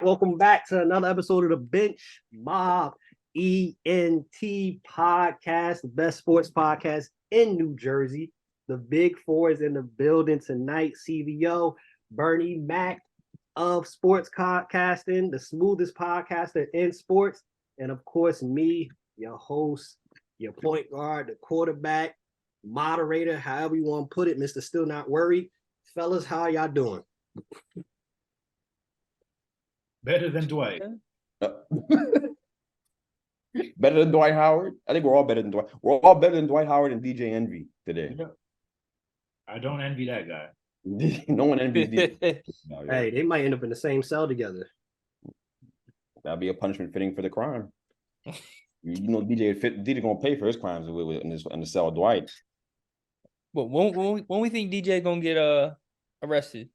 Welcome back to another episode of the Bench Mob Ent podcast, the best sports podcast in New Jersey. The Big Four is in the building tonight. CVO, Bernie Mac of sports podcasting, the smoothest podcaster in sports, and of course me, your host, your point guard, the quarterback, moderator, however you want to put it, Mr. Still Not Worried. Fellas, how y'all doing? Better than Dwight. Better than Dwight Howard? I think we're all better than Dwight. We're all better than Dwight Howard and DJ Envy today. Yeah. I don't envy that guy. No one envies DJ. No, yeah. Hey, they might end up in the same cell together. That'd be a punishment fitting for the crime. You know, DJ gonna pay for his crimes in the cell with Dwight. But when we think DJ gonna get arrested?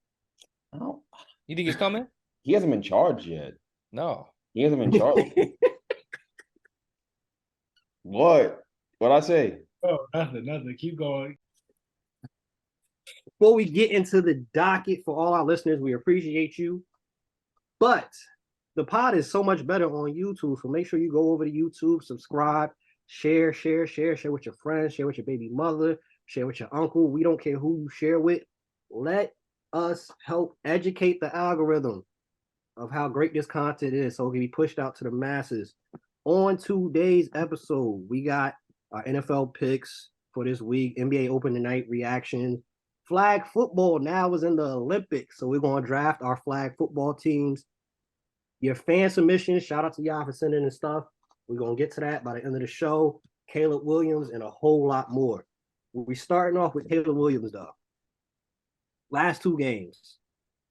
Oh. You think it's coming? He hasn't been charged yet. No. He hasn't been charged. What? What'd I say? Oh, nothing. Keep going. Before we get into the docket for all our listeners, we appreciate you. But the pod is so much better on YouTube, so make sure you go over to YouTube, subscribe, share with your friends, share with your baby mother, share with your uncle. We don't care who you share with. Let us help educate the algorithm of how great this content is so it can be pushed out to the masses. On today's episode, we got our NFL picks for this week, NBA opening night reaction. Flag football now is in the Olympics, so we're going to draft our flag football teams. Your fan submissions, shout out to y'all for sending in stuff. We're going to get to that by the end of the show. Caleb Williams and a whole lot more. We're starting off with Caleb Williams, though. Last two games,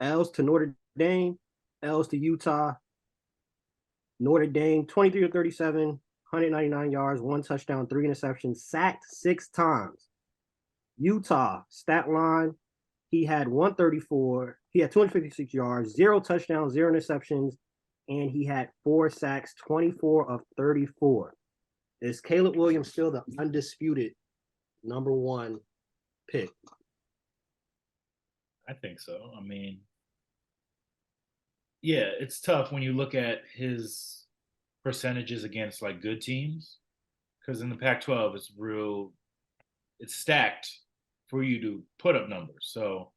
L's to Notre Dame, L's to Utah. Notre Dame, 23-37, 199 yards, 1 touchdown, 3 interceptions, sacked 6 times. Utah, stat line, he had 134. He had 256 yards, 0 touchdowns, 0 interceptions, and he had 4 sacks, 24 of 34. Is Caleb Williams still the undisputed number 1 pick? I think so. I mean, yeah, it's tough when you look at his percentages against like good teams, because in the Pac-12 it's stacked for you to put up numbers. So,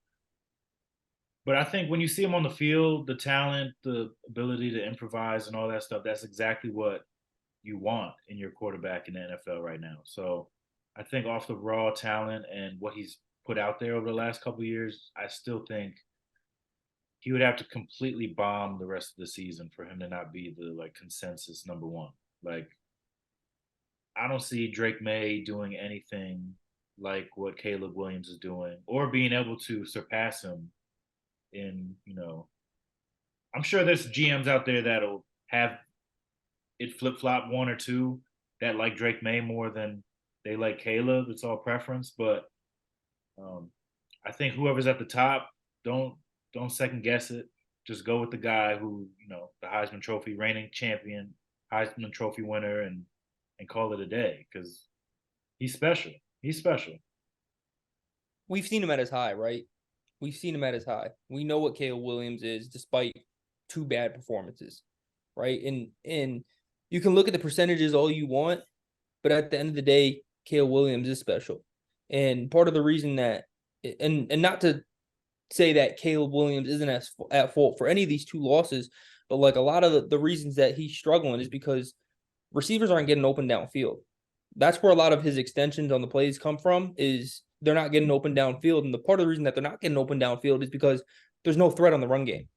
but I think when you see him on the field, the talent, the ability to improvise and all that stuff, that's exactly what you want in your quarterback in the NFL right now. So I think off the raw talent and what he's put out there over the last couple of years, I still think he would have to completely bomb the rest of the season for him to not be the like consensus number 1. Like, I don't see Drake May doing anything like what Caleb Williams is doing or being able to surpass him in, I'm sure there's GMs out there that'll have it flip-flop 1 or 2 that like Drake May more than they like Caleb. It's all preference, but I think whoever's at the top, don't second guess it. Just go with the guy who, the Heisman Trophy reigning champion, Heisman Trophy winner, and call it a day, because he's special. He's special. We've seen him at his high, right? We've seen him at his high. We know what Caleb Williams is, despite 2 bad performances, right? And you can look at the percentages all you want, but at the end of the day, Caleb Williams is special. And part of the reason that, and not to say that Caleb Williams isn't at fault for any of these 2 losses, but like a lot of the reasons that he's struggling is because receivers aren't getting open downfield. That's where a lot of his extensions on the plays come from, is they're not getting open downfield. And the part of the reason that they're not getting open downfield is because there's no threat on the run game.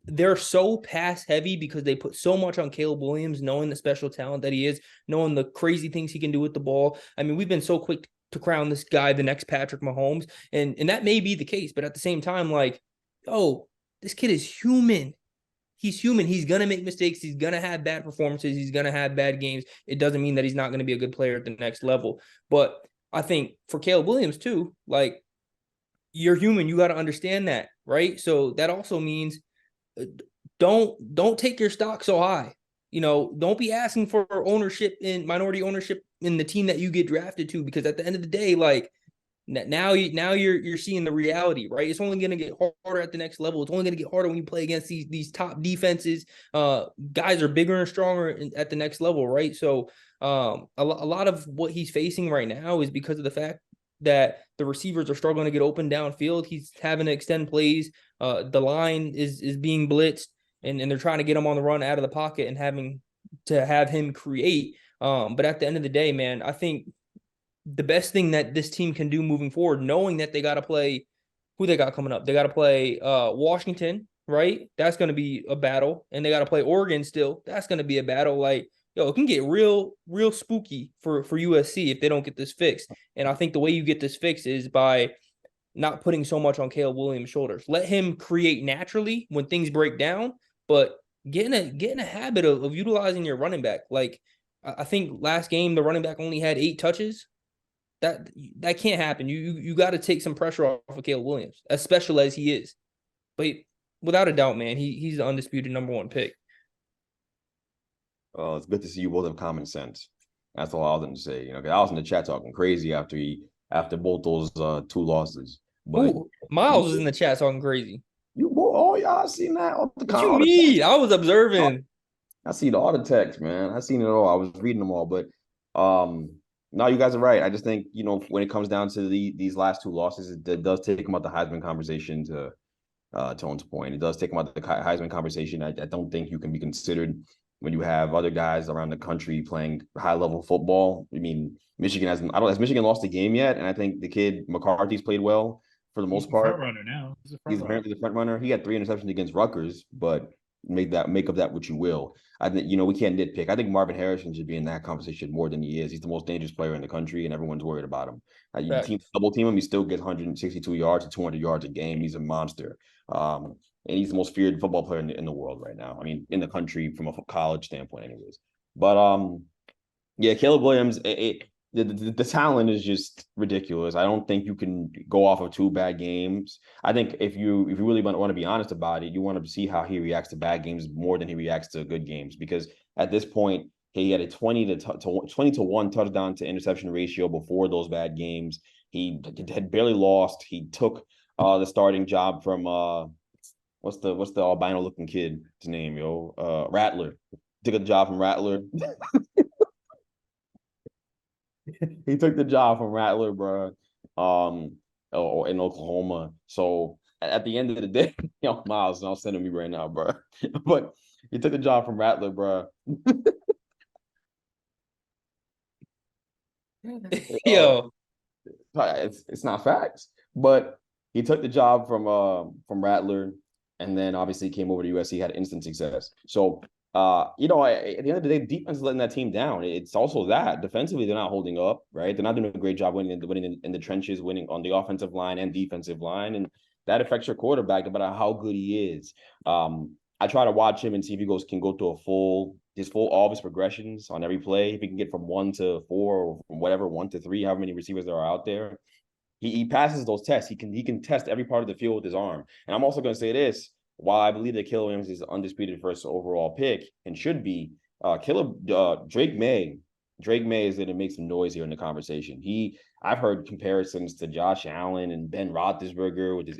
They're so pass heavy because they put so much on Caleb Williams, knowing the special talent that he is, knowing the crazy things he can do with the ball. I mean, we've been so quick to crown this guy the next Patrick Mahomes, and that may be the case, but at the same time, like, this kid is human. He's human. He's gonna make mistakes. He's gonna have bad performances. He's gonna have bad games. It doesn't mean that he's not gonna be a good player at the next level. But I think for Caleb Williams too, like, you're human. You got to understand that, right? So that also means don't take your stock so high. Don't be asking for ownership in minority ownership in the team that you get drafted to, because at the end of the day, like, Now you're seeing the reality, right? It's only going to get harder at the next level. It's only going to get harder when you play against these top defenses. Guys are bigger and stronger at the next level, right? So a lot of what he's facing right now is because of the fact that the receivers are struggling to get open downfield. He's having to extend plays. The line is being blitzed, and they're trying to get him on the run out of the pocket and having to have him create. But at the end of the day, man, I think the best thing that this team can do moving forward, knowing that they got to play who they got coming up. They got to play Washington, right? That's going to be a battle. And they got to play Oregon still. That's going to be a battle. Like, it can get real spooky for USC if they don't get this fixed. And I think the way you get this fixed is by not putting so much on Caleb Williams' shoulders. Let him create naturally when things break down, but get in a habit of utilizing your running back. Like, I think last game the running back only had 8 touches. That can't happen. You got to take some pressure off of Caleb Williams, as special as he is. But without a doubt, man, he's the undisputed #1 pick. It's good to see you both have common sense. That's all I was going to say. 'Cause I was in the chat talking crazy after both those 2 losses. But Ooh, Miles was in the chat talking crazy. Y'all seen that? What you mean? I was observing. I seen all the texts, man. I seen it all. I was reading them all. But no, you guys are right. I just think, when it comes down to these last 2 losses, it does take them out the Heisman conversation to Tone's point. It does take them out the Heisman conversation. I don't think you can be considered when you have other guys around the country playing high-level football. I mean, Michigan has Michigan lost a game yet? And I think the kid McCarthy's played well for the most part. Front runner now. He's apparently the front runner. He had 3 interceptions against Rutgers, but make of that what you will. I think we can't nitpick. I think Marvin Harrison should be in that conversation more than he is. He's the most dangerous player in the country, and everyone's worried about him. You double team him, he still gets 162 yards to 200 yards a game. He's a monster. And he's the most feared football player in the world right now. I mean, in the country from a college standpoint, anyways. But yeah, Caleb Williams, the talent is just ridiculous. I don't think you can go off of 2 bad games. I think if you really want to be honest about it, you want to see how he reacts to bad games more than he reacts to good games. Because at this point, he had a 20 to 1 touchdown to interception ratio before those bad games. He had barely lost. He took the starting job from what's the albino looking kid's name, Rattler. Took a job from Rattler. He took the job from Rattler, bro, in Oklahoma. So at the end of the day, Miles, I'll send him me right now, bro. But he took the job from Rattler, bro. Yo, it's not facts, but he took the job from Rattler, and then obviously came over to USC, had instant success. So at the end of the day, defense is letting that team down. It's also that defensively they're not holding up, right? They're not doing a great job winning in the trenches, winning on the offensive line and defensive line, and that affects your quarterback no matter how good he is. I try to watch him and see if he can go through all of his progressions on every play. If he can get from 1 to 4 or from whatever 1 to 3, however many receivers there are out there, he passes those tests. He can test every part of the field with his arm. And I'm also going to say this. While I believe that Caleb Williams is undisputed first overall pick and should be, Drake May is going to make some noise here in the conversation. I've heard comparisons to Josh Allen and Ben Roethlisberger with his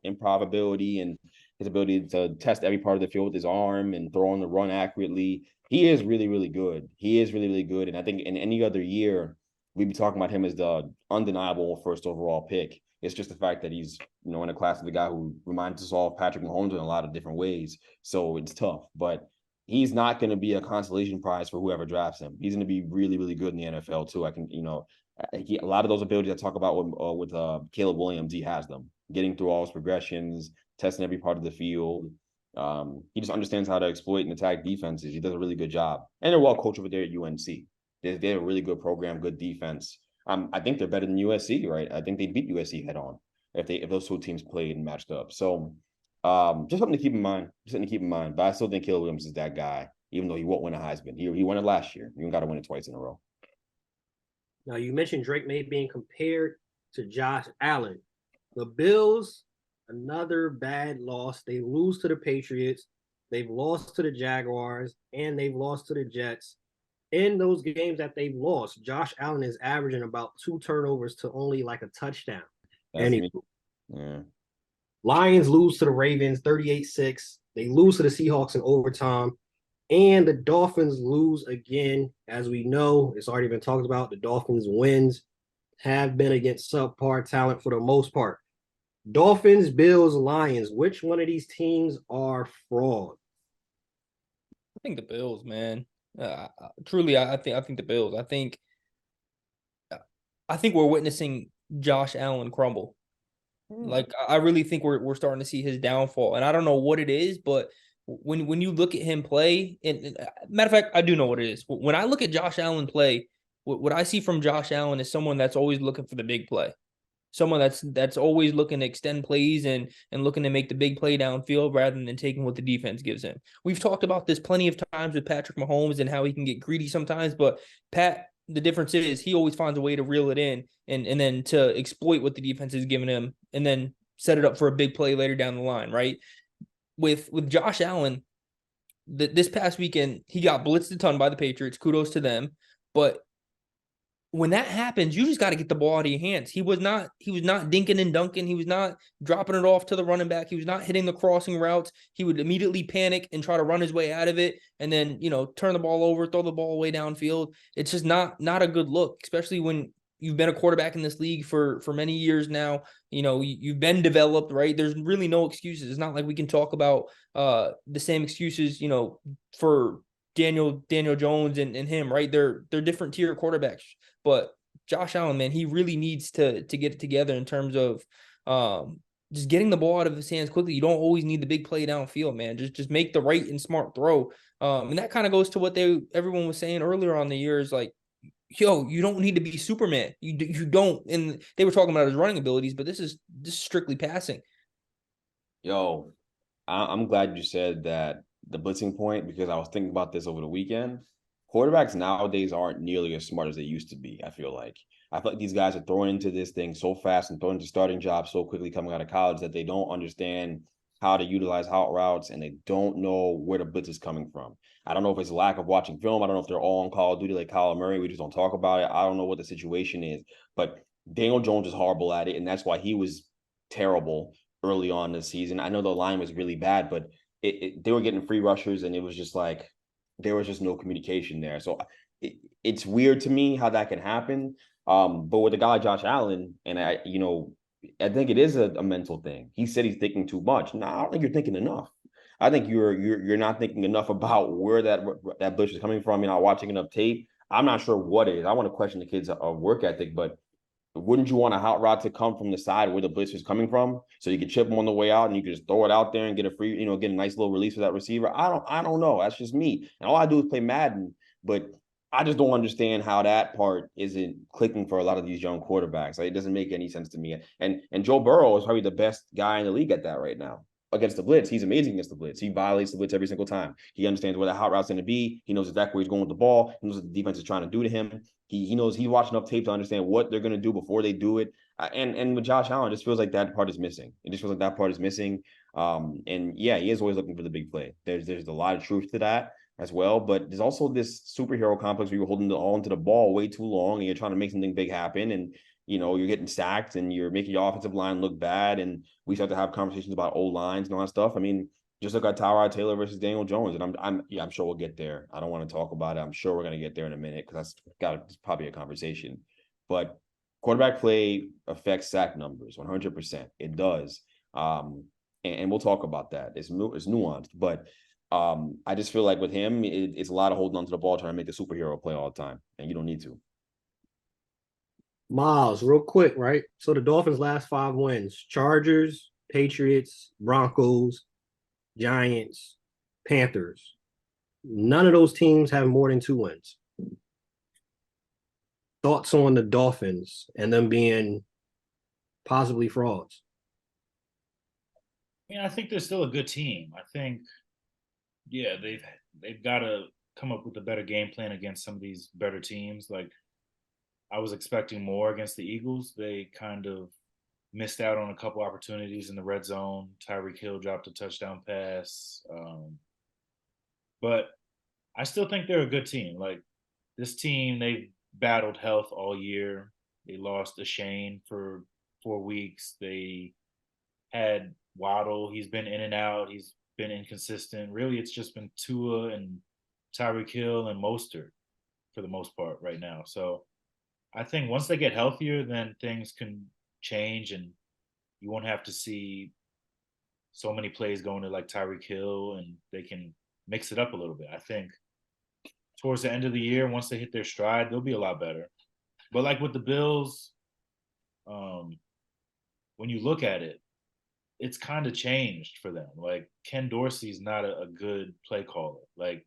improbability and his ability to test every part of the field with his arm and throw on the run accurately. He is really, really good. And I think in any other year, we'd be talking about him as the undeniable first overall pick. It's just the fact that he's, in a class of the guy who reminds us all of Patrick Mahomes in a lot of different ways. So it's tough, but he's not going to be a consolation prize for whoever drafts him. He's going to be really, really good in the NFL too. A lot of those abilities I talk about with Caleb Williams, he has them. Getting through all his progressions, testing every part of the field. He just understands how to exploit and attack defenses. He does a really good job. And they're well coached over there at UNC. They're a really good program, good defense. I think they're better than USC, right? I think they beat USC head on if those 2 teams played and matched up. So just something to keep in mind. But I still think Caleb Williams is that guy, even though he won't win a Heisman. He won it last year. You got to win it twice in a row. Now, you mentioned Drake May being compared to Josh Allen. The Bills, another bad loss. They lose to the Patriots. They've lost to the Jaguars, and they've lost to the Jets. in those games that they've lost, Josh Allen is averaging about 2 turnovers to only like a touchdown. That's And me. Yeah. Lions lose to the Ravens 38-6. They lose to the Seahawks in overtime. And the Dolphins lose again. As we know, it's already been talked about. The Dolphins' wins have been against subpar talent for the most part. Dolphins, Bills, Lions. Which one of these teams are fraud? I think the Bills, man. Truly, I think the Bills. I think we're witnessing Josh Allen crumble. Like I really think we're starting to see his downfall, and I don't know what it is, but when you look at him play, and matter of fact, I do know what it is. When I look at Josh Allen play, what I see from Josh Allen is someone that's always looking for the big play, someone that's always looking to extend plays and looking to make the big play downfield rather than taking what the defense gives him. We've talked about this plenty of times with Patrick Mahomes and how he can get greedy sometimes, but the difference is he always finds a way to reel it in and then to exploit what the defense is giving him and then set it up for a big play later down the line, right? With Josh Allen, this past weekend, he got blitzed a ton by the Patriots. Kudos to them. But when that happens, you just got to get the ball out of your hands. He was not dinking and dunking. He was not dropping it off to the running back. He was not hitting the crossing routes. He would immediately panic and try to run his way out of it and then, turn the ball over, throw the ball away downfield. It's just not a good look, especially when you've been a quarterback in this league for many years now. You've been developed, right? There's really no excuses. It's not like we can talk about the same excuses, for Daniel Jones and him, right? They're different tier quarterbacks. But Josh Allen, man, he really needs to get it together in terms of just getting the ball out of his hands quickly. You don't always need the big play downfield, man. Just make the right and smart throw. And that kind of goes to what everyone was saying earlier on the year is like, yo, you don't need to be Superman. You don't. And they were talking about his running abilities, but this is strictly passing. Yo, I'm glad you said that the blitzing point because I was thinking about this over the weekend. Quarterbacks nowadays aren't nearly as smart as they used to be. I feel like these guys are throwing into this thing so fast and throwing into starting jobs so quickly coming out of college that they don't understand how to utilize hot routes and they don't know where the blitz is coming from. I don't know if it's a lack of watching film. I don't know if they're all on Call of Duty like Kyler Murray. We just don't talk about it. I don't know what the situation is, but Daniel Jones is horrible at it, and that's why he was terrible early on this season. I know the line was really bad, but they were getting free rushers, and it was just like there was just no communication there. So it's weird to me how that can happen. But with a guy like Josh Allen, and I think it is a mental thing. He said he's thinking too much. No, I don't think you're thinking enough. I think you're not thinking enough about where that blitz is coming from. You're not watching enough tape. I'm not sure what it is. I want to question the kid's work ethic, but wouldn't you want a hot route to come from the side where the blitz is coming from, so you could chip him on the way out and you could just throw it out there and get a free, get a nice little release for that receiver? I don't know. That's just me, and all I do is play Madden, but I just don't understand how that part isn't clicking for a lot of these young quarterbacks. Like, it doesn't make any sense to me. And Joe Burrow is probably the best guy in the league at that right now. Against the blitz, he's amazing against the blitz. He violates the blitz every single time. He understands where the hot route's going to be. He knows exactly where he's going with the ball. He knows what the defense is trying to do to him. He knows he watched enough tape to understand what they're going to do before they do it. And with Josh Allen, it just feels like that part is missing. It just feels like that part is missing. And yeah, he is always looking for the big play. There's a lot of truth to that as well, but there's also this superhero complex where you're holding on to the ball way too long and you're trying to make something big happen, and you're getting sacked and you're making your offensive line look bad, and we start to have conversations about old lines and all that stuff. I mean, just look at Tyrod Taylor versus Daniel Jones, and I'm sure we'll get there. I don't want to talk about it. I'm sure we're going to get there in a minute because it's probably a conversation. But quarterback play affects sack numbers 100%. It does, and we'll talk about that. It's nuanced, but I just feel like with him, it's a lot of holding onto the ball, trying to make the superhero play all the time, and you don't need to. Miles, real quick, right? So the Dolphins' last 5 wins: Chargers, Patriots, Broncos, Giants, Panthers. None of those teams have more than 2 wins. Thoughts on the Dolphins and them being possibly frauds? Yeah, I think they're still a good team. I think, yeah, they've got to come up with a better game plan against some of these better teams. Like, I was expecting more against the Eagles. They kind of missed out on a couple opportunities in the red zone. Tyreek Hill dropped a touchdown pass. But I still think they're a good team. Like, this team, they've battled health all year. They lost Shane for 4 weeks. They had Waddle. He's been in and out. He's been inconsistent. Really, it's just been Tua and Tyreek Hill and Mostert for the most part right now. So I think once they get healthier, then things can change and you won't have to see so many plays going to like Tyreek Hill and they can mix it up a little bit. I think towards the end of the year, once they hit their stride, they'll be a lot better. But like with the Bills, when you look at it, it's kind of changed for them. Like Ken Dorsey's not a good play caller. Like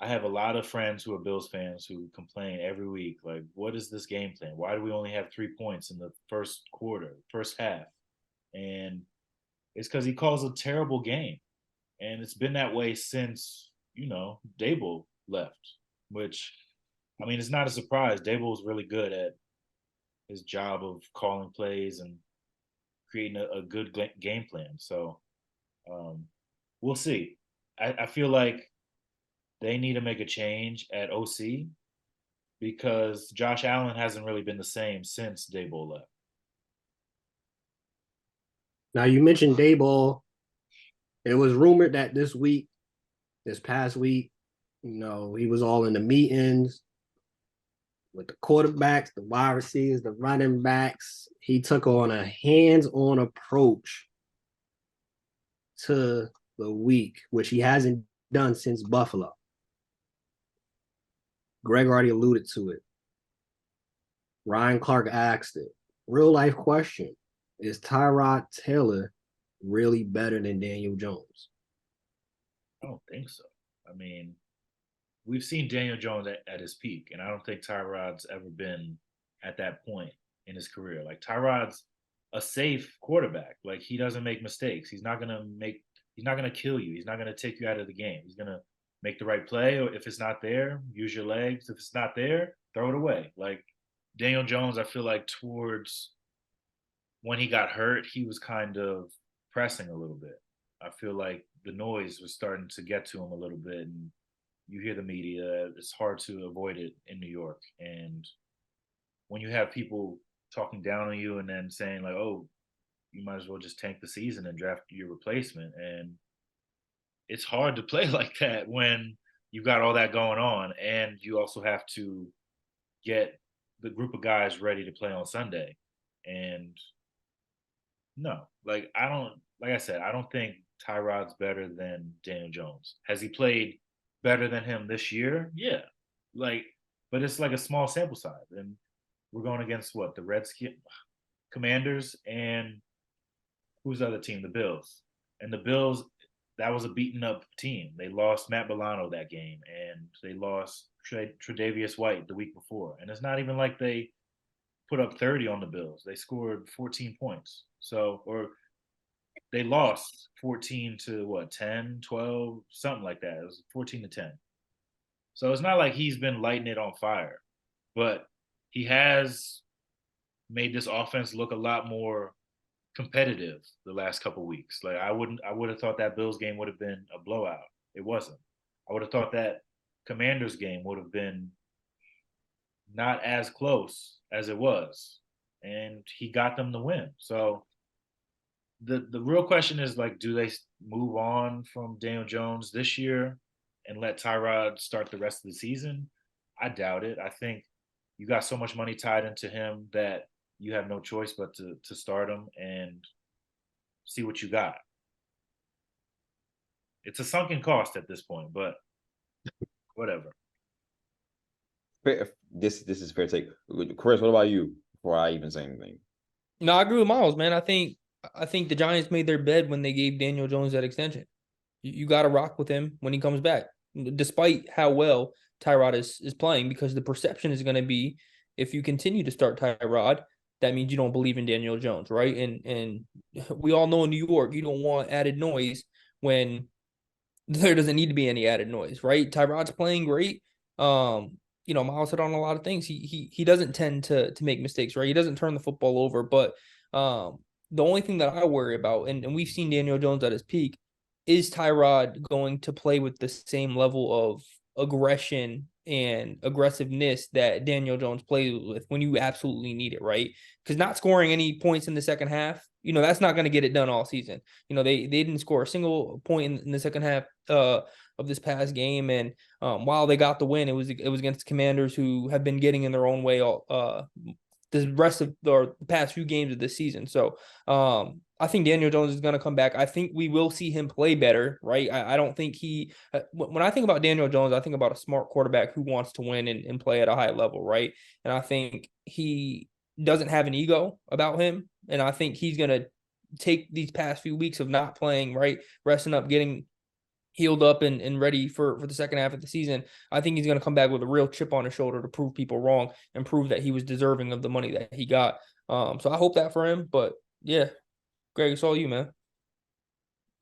I have a lot of friends who are Bills fans who complain every week, like, what is this game plan? Why do we only have 3 points in the first quarter, first half? And it's because he calls a terrible game. And it's been that way since, Daboll left, which, I mean, it's not a surprise. Daboll was really good at his job of calling plays and creating a good game plan. So we'll see. I feel like they need to make a change at OC because Josh Allen hasn't really been the same since Daboll left. Now you mentioned Daboll. It was rumored that this past week, he was all in the meetings with the quarterbacks, the wide receivers, the running backs. He took on a hands-on approach to the week, which he hasn't done since Buffalo. Greg already alluded to it. Ryan Clark asked it. Real life question. Is Tyrod Taylor really better than Daniel Jones? I don't think so. I mean, we've seen Daniel Jones at his peak, and I don't think Tyrod's ever been at that point in his career. Like Tyrod's a safe quarterback. Like he doesn't make mistakes. He's not gonna kill you. He's not gonna take you out of the game. He's gonna make the right play, or if it's not there, use your legs. If it's not there, throw it away. Like Daniel Jones, I feel like towards when he got hurt, he was kind of pressing a little bit. I feel like the noise was starting to get to him a little bit, and you hear the media. It's hard to avoid it in New York. And when you have people talking down on you and then saying like, "Oh, you might as well just tank the season and draft your replacement," and it's hard to play like that when you've got all that going on, and you also have to get the group of guys ready to play on Sunday. And no, like I said, I don't think Tyrod's better than Daniel Jones. Has he played better than him this year? Yeah. But it's like a small sample size. And we're going against what? The Redskins, Commanders, and who's the other team? The Bills. And the Bills, that was a beaten up team. They lost Matt Milano that game, and they lost Tre'Davious White the week before. And it's not even like they put up 30 on the Bills. They scored 14 points. Or they lost 14 to what, 10, 12, something like that. It was 14 to 10. So it's not like he's been lighting it on fire, but he has made this offense look a lot more competitive the last couple of weeks. Like I would have thought that Bills game would have been a blowout. It wasn't. I would have thought that Commanders game would have been not as close as it was, and he got them the win. So the real question is like, do they move on from Daniel Jones this year and let Tyrod start the rest of the season? I doubt it. I think you got so much money tied into him that you have no choice but to start him and see what you got. It's a sunken cost at this point, but whatever. This is fair take. Chris, what about you? Before I even say anything. No, I agree with Miles, man. I think the Giants made their bed when they gave Daniel Jones that extension. You got to rock with him when he comes back, despite how well Tyrod is playing, because the perception is going to be, if you continue to start Tyrod, that means you don't believe in Daniel Jones, right? And we all know in New York, you don't want added noise when there doesn't need to be any added noise, right? Tyrod's playing great. Miles hit on a lot of things. He doesn't tend to make mistakes, right? He doesn't turn the football over. But the only thing that I worry about, and we've seen Daniel Jones at his peak, is Tyrod going to play with the same level of aggression and aggressiveness that Daniel Jones plays with when you absolutely need it, right? Because not scoring any points in the second half, that's not going to get it done all season. They didn't score a single point in the second half of this past game, and while they got the win, it was against the Commanders, who have been getting in their own way all the rest of the past few games of this season. So I think Daniel Jones is going to come back. I think we will see him play better, right? I don't think when I think about Daniel Jones, I think about a smart quarterback who wants to win and play at a high level, right? And I think he doesn't have an ego about him. And I think he's going to take these past few weeks of not playing, right? Resting up, getting healed up and ready for the second half of the season. I think he's going to come back with a real chip on his shoulder to prove people wrong and prove that he was deserving of the money that he got. So I hope that for him. But yeah, Greg, it's all you, man.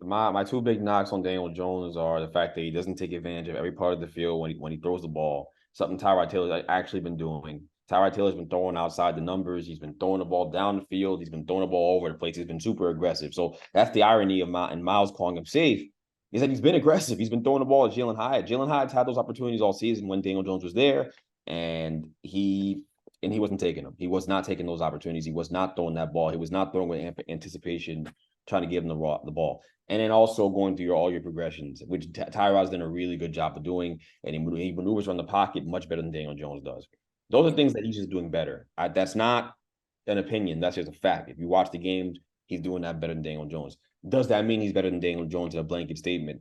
My two big knocks on Daniel Jones are the fact that he doesn't take advantage of every part of the field when he throws the ball. Something Tyrod Taylor's actually been doing. Tyrod Taylor's been throwing outside the numbers. He's been throwing the ball down the field. He's been throwing the ball over the place. He's been super aggressive. So that's the irony of Miles calling him safe. Is that he's been aggressive. He's been throwing the ball at Jalen Hyatt. Jalen Hyatt's had those opportunities all season when Daniel Jones was there, and he wasn't taking them. He was not taking those opportunities. He was not throwing that ball. He was not throwing with anticipation, trying to give him the ball. And then also going through all your progressions, which Tyrod's done a really good job of doing, and he maneuvers around the pocket much better than Daniel Jones does. Those are things that he's just doing better. That's not an opinion. That's just a fact. If you watch the games, he's doing that better than Daniel Jones. Does that mean he's better than Daniel Jones in a blanket statement?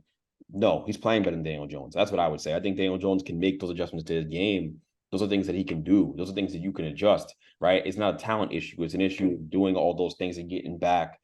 No, he's playing better than Daniel Jones. That's what I would say. I think Daniel Jones can make those adjustments to his game. Those are things that he can do. Those are things that you can adjust, right? It's not a talent issue. It's an issue of doing all those things and getting back.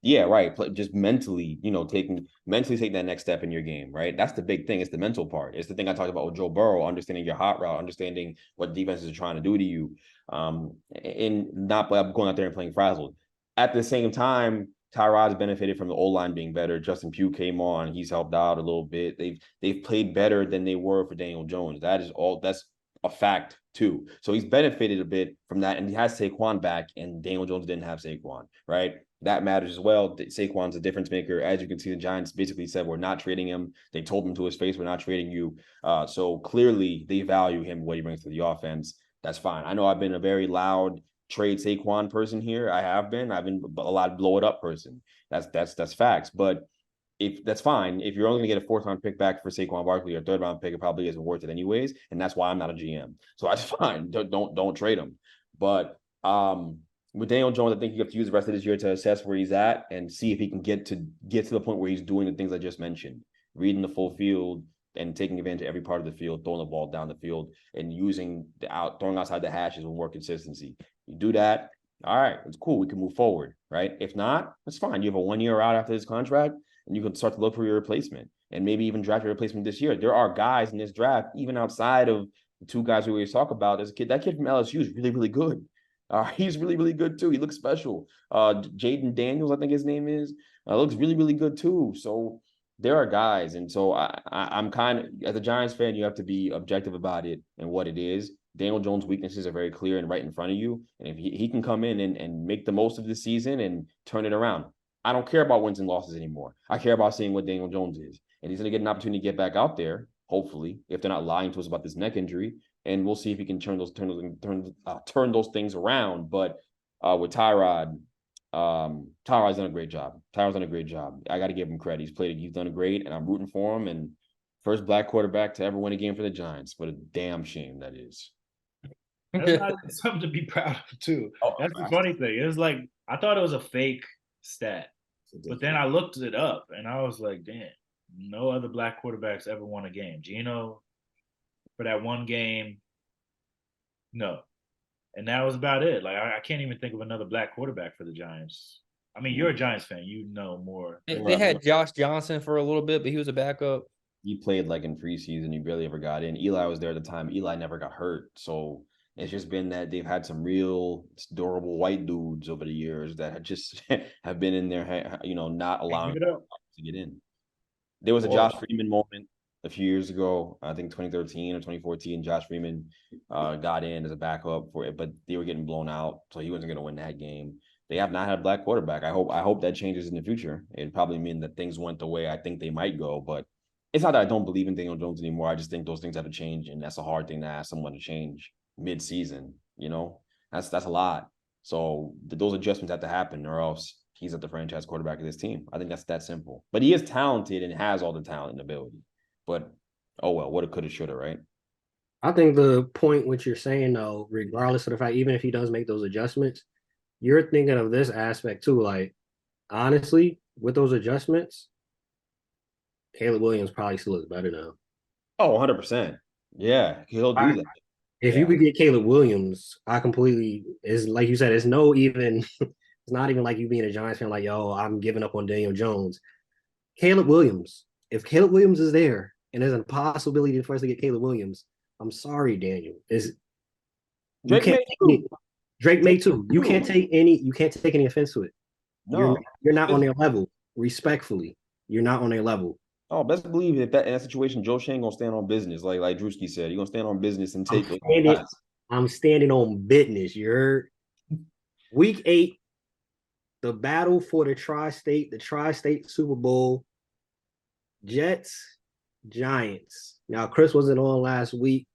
Yeah, right. Just mentally, taking that next step in your game, right? That's the big thing. It's the mental part. It's the thing I talked about with Joe Burrow, understanding your hot route, understanding what defenses are trying to do to you, and not going out there and playing frazzled. At the same time, Tyrod's benefited from the O-line being better. Justin Pugh came on. He's helped out a little bit. They've played better than they were for Daniel Jones. That's a fact too. So he's benefited a bit from that, and he has Saquon back, and Daniel Jones didn't have Saquon, right? That matters as well. Saquon's a difference maker. As you can see, the Giants basically said, we're not trading him. They told him to his face, we're not trading you. So clearly they value him, what he brings to the offense. That's fine. I know I've been a very loud trade Saquon person here. I've been a lot blow it up person. That's facts. But if that's fine, if you're only going to get a 4th round pick back for Saquon Barkley, or 3rd round pick, it probably isn't worth it anyways. And that's why I'm not a GM. So that's fine. Don't trade him. But with Daniel Jones, I think you have to use the rest of this year to assess where he's at and see if he can get to the point where he's doing the things I just mentioned, reading the full field and taking advantage of every part of the field, throwing the ball down the field, and throwing outside the hashes with more consistency. You do that, all right, it's cool. We can move forward, right? If not, that's fine. You have a 1 year out after this contract, and you can start to look for your replacement and maybe even draft your replacement this year. There are guys in this draft, even outside of the 2 guys we always talk about. There's that kid from LSU is really, really good. He's really, really good too. He looks special. Jaden Daniels, I think his name is, looks really, really good too. So there are guys. And so I'm kind of, as a Giants fan, you have to be objective about it and what it is. Daniel Jones' weaknesses are very clear and right in front of you. And if he can come in and make the most of the season and turn it around, I don't care about wins and losses anymore. I care about seeing what Daniel Jones is. And he's going to get an opportunity to get back out there, hopefully, if they're not lying to us about this neck injury. And we'll see if he can turn those things around. But with Tyrod, Tyrod's done a great job. I got to give him credit. He's done a great, and I'm rooting for him. And first Black quarterback to ever win a game for the Giants. What a damn shame that is. That's something to be proud of too. That's the funny thing. It was like I thought it was a fake stat, but then I looked it up and I was like, damn, no other Black quarterbacks ever won a game. Geno for that one game, no, and that was about it. Like I can't even think of another Black quarterback for the Giants. I mean, you're a Giants fan, you know more. They had Josh Johnson for a little bit, but he was a backup. He played like in preseason. He barely ever got in. Eli was there at the time. Eli never got hurt, so. It's just been that they've had some real durable white dudes over the years that have been in there, not allowing to get in. There was a Josh Freeman moment a few years ago, I think 2013 or 2014. Josh Freeman got in as a backup for it, but they were getting blown out, so he wasn't going to win that game. They have not had a Black quarterback. I hope that changes in the future. It'd probably mean that things went the way I think they might go, but It's not that I don't believe in Daniel Jones anymore. I just think those things have to change, and that's a hard thing to ask someone to change mid-season. You know, that's a lot. So those adjustments have to happen, or else he's at the franchise quarterback of this team. I think that's that simple. But he is talented and has all the talent and ability. But oh well, what it coulda, shoulda, right? I think the point what you're saying though, regardless of the fact, even if he does make those adjustments, you're thinking of this aspect too. Like honestly, with those adjustments, Caleb Williams probably still is better now. Oh, 100%. Yeah, he'll do that. If you Yeah. could get Caleb Williams, I completely is like you said, it's no even it's not even like you being a Giants fan, like, yo, I'm giving up on Daniel Jones. Caleb Williams. If Caleb Williams is there and there's a possibility for us to get Caleb Williams, I'm sorry, Daniel. Is you Drake can't may take too. any, Drake may Drake too. may too. You can't take any offense to it. No. You're not on their level. Respectfully, you're not on their level. Oh, best believe if that in that situation, Joe Shane gonna stand on business, like Drewski said. He gonna stand on business and take it. I'm standing on business. You're week 8, the battle for the tri-state Super Bowl, Jets, Giants. Now, Chris wasn't on last week.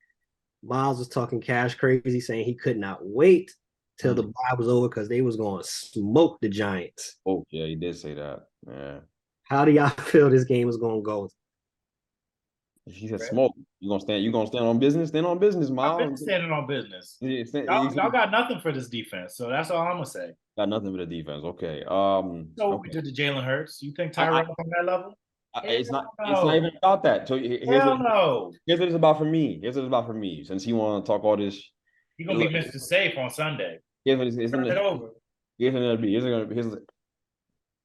Miles was talking cash crazy, saying he could not wait till the bye was over because they was going to smoke the Giants. Oh, yeah, he did say that. Yeah. How do y'all feel this game is going to go? If he said smoke, you gonna stand on business? Stand on business, I've Miles. been standing on business. Y'all Y'all got nothing for this defense, so that's all I'm gonna say. got nothing for the defense. Okay. So Okay. we did the Jalen Hurts. You think Tyrod on that level? It's not even about that. So here's no. Here's what it's about for me. Here's what it's about for me. Since he want to talk all this, You're gonna be Mr. Safe on Sunday. Here's what it's Turn it over. Here's what it'll be.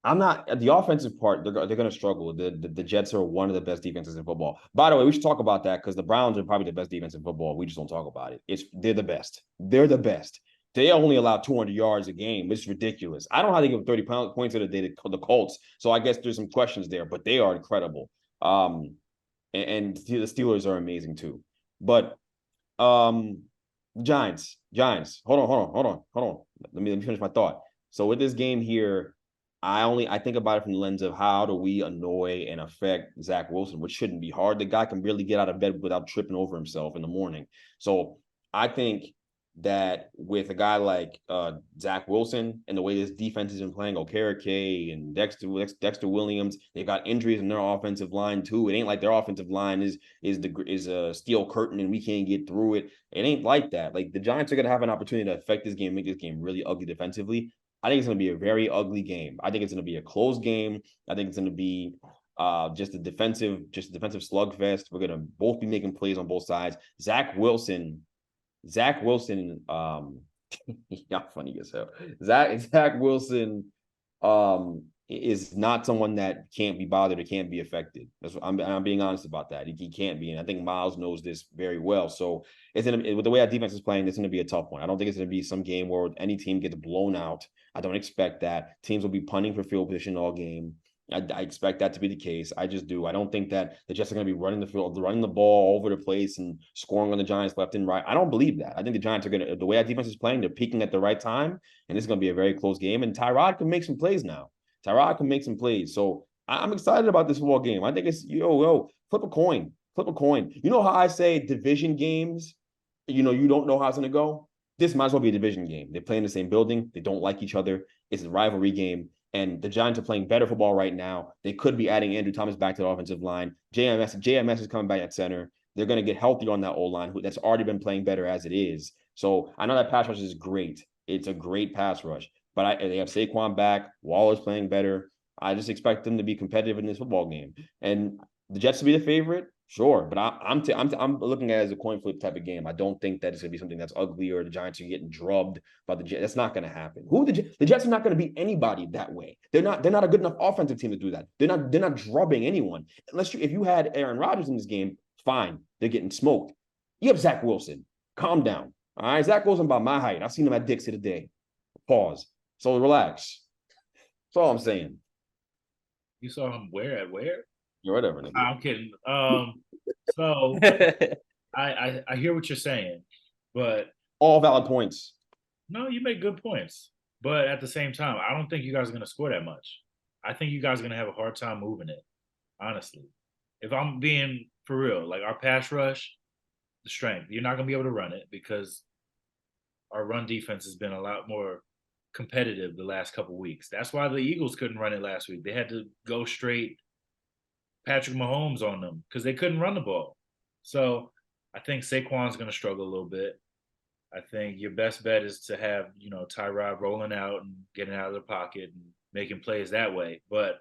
I'm not at the offensive part. They're going to struggle. The Jets are one of the best defenses in football. By the way, we should talk about that because the Browns are probably the best defense in football. We just don't talk about it. They're the best. They're the best. They only allow 200 yards a game. It's ridiculous. I don't know how they give 30 points to the Colts. So I guess there's some questions there, but they are incredible. And the Steelers are amazing too. But Giants. Hold on. Let me finish my thought. So with this game here, I think about it from the lens of how do we annoy and affect Zach Wilson, which shouldn't be hard. The guy can barely get out of bed without tripping over himself in the morning. So I think that with a guy like Zach Wilson and the way this defense has been playing, Okereke and Dexter Williams, they got injuries in their offensive line too. It ain't like their offensive line is a steel curtain and we can't get through it. It ain't like that. Like the Giants are gonna have an opportunity to affect this game, make this game really ugly defensively. I think it's going to be a very ugly game. I think it's going to be a close game. I think it's going to be just a defensive slugfest. We're going to both be making plays on both sides. Zach Wilson, yeah, funny as hell. Zach Wilson is not someone that can't be bothered or can't be affected. That's what I'm being honest about that. He can't be, and I think Miles knows this very well. So with the way our defense is playing, it's going to be a tough one. I don't think it's going to be some game where any team gets blown out. I don't expect that. Teams will be punting for field position all game. I expect that to be the case. I just do. I don't think that the Jets are going to be running the field, running the ball all over the place and scoring on the Giants left and right. I don't believe that. I think the Giants are going to, the way our defense is playing, they're peaking at the right time, and this is going to be a very close game. And Tyrod can make some plays now. Tyrod can make some plays. So I'm excited about this football game. I think it's, flip a coin. You know how I say division games, you don't know how it's going to go? This might as well be a division game. They play in the same building. They don't like each other. It's a rivalry game. And the Giants are playing better football right now. They could be adding Andrew Thomas back to the offensive line. JMS is coming back at center. They're going to get healthier on that O-line that's already been playing better as it is. So I know that pass rush is great. It's a great pass rush. But they have Saquon back. Waller's playing better. I just expect them to be competitive in this football game. And the Jets to be the favorite, sure. But I'm looking at it as a coin flip type of game. I don't think that it's going to be something that's ugly or the Giants are getting drubbed by the Jets. That's not going to happen. The Jets are not going to beat anybody that way. They're not a good enough offensive team to do that. They're not drubbing anyone. If you had Aaron Rodgers in this game, fine. They're getting smoked. You have Zach Wilson. Calm down. All right, Zach Wilson about my height. I've seen him at Dixie today. Pause. So relax. That's all I'm saying. You saw him where? Yeah, whatever. Nigga. I'm kidding. So I hear what you're saying, but all valid points. No, you make good points. But at the same time, I don't think you guys are going to score that much. I think you guys are going to have a hard time moving it, honestly. if I'm being for real, like our pass rush, the strength, you're not gonna be able to run it because our run defense has been a lot more competitive the last couple weeks. That's why the Eagles couldn't run it last week. They had to go straight Patrick Mahomes on them because they couldn't run the ball. So I think Saquon's going to struggle a little bit. I think your best bet is to have, Tyrod rolling out and getting out of the pocket and making plays that way. But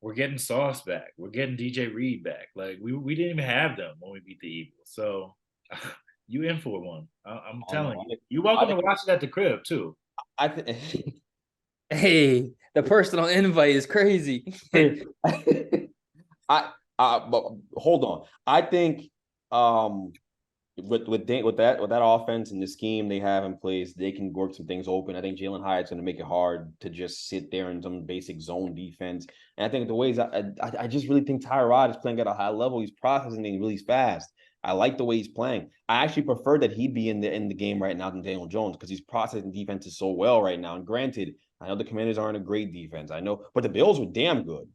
we're getting Sauce back. We're getting DJ Reed back. Like we didn't even have them when we beat the Eagles. So you in for one. I'm telling you. You're welcome to watch it at the crib too. I think. Hey, the personal invite is crazy. But hold on. I think with that offense and the scheme they have in place, they can work some things open. I think Jalen Hyatt's going to make it hard to just sit there in some basic zone defense. And I think the ways I just really think Tyrod is playing at a high level. He's processing things really fast. I like the way he's playing. I actually prefer that he'd be in the game right now than Daniel Jones because he's processing defenses so well right now. And granted, I know the Commanders aren't a great defense. I know, but the Bills were damn good.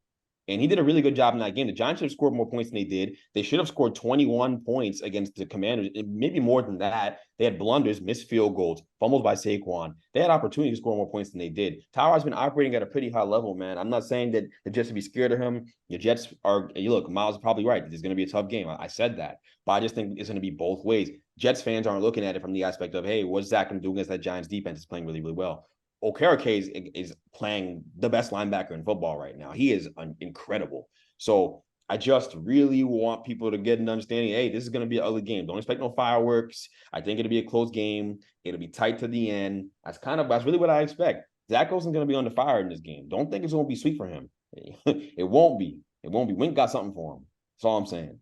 And he did a really good job in that game. The Giants should have scored more points than they did. They should have scored 21 points against the Commanders, maybe more than that. They had blunders, missed field goals, fumbles by Saquon. They had opportunity to score more points than they did. Tyrod's been operating at a pretty high level, man. I'm not saying that the Jets should be scared of him. The Jets are, you look, Miles is probably right. It's going to be a tough game. I said that. But I just think it's going to be both ways. Jets fans aren't looking at it from the aspect of, hey, what's Zach going to do against that Giants defense? It's playing really, really well. Okereke is playing the best linebacker in football right now. He is incredible. So I just really want people to get an understanding, hey, this is going to be an ugly game. Don't expect no fireworks. I think it'll be a close game. It'll be tight to the end. That's really what I expect. Zach Wilson's going to be on the fire in this game. Don't think it's going to be sweet for him. It won't be. It won't be. Wink got something for him. That's all I'm saying.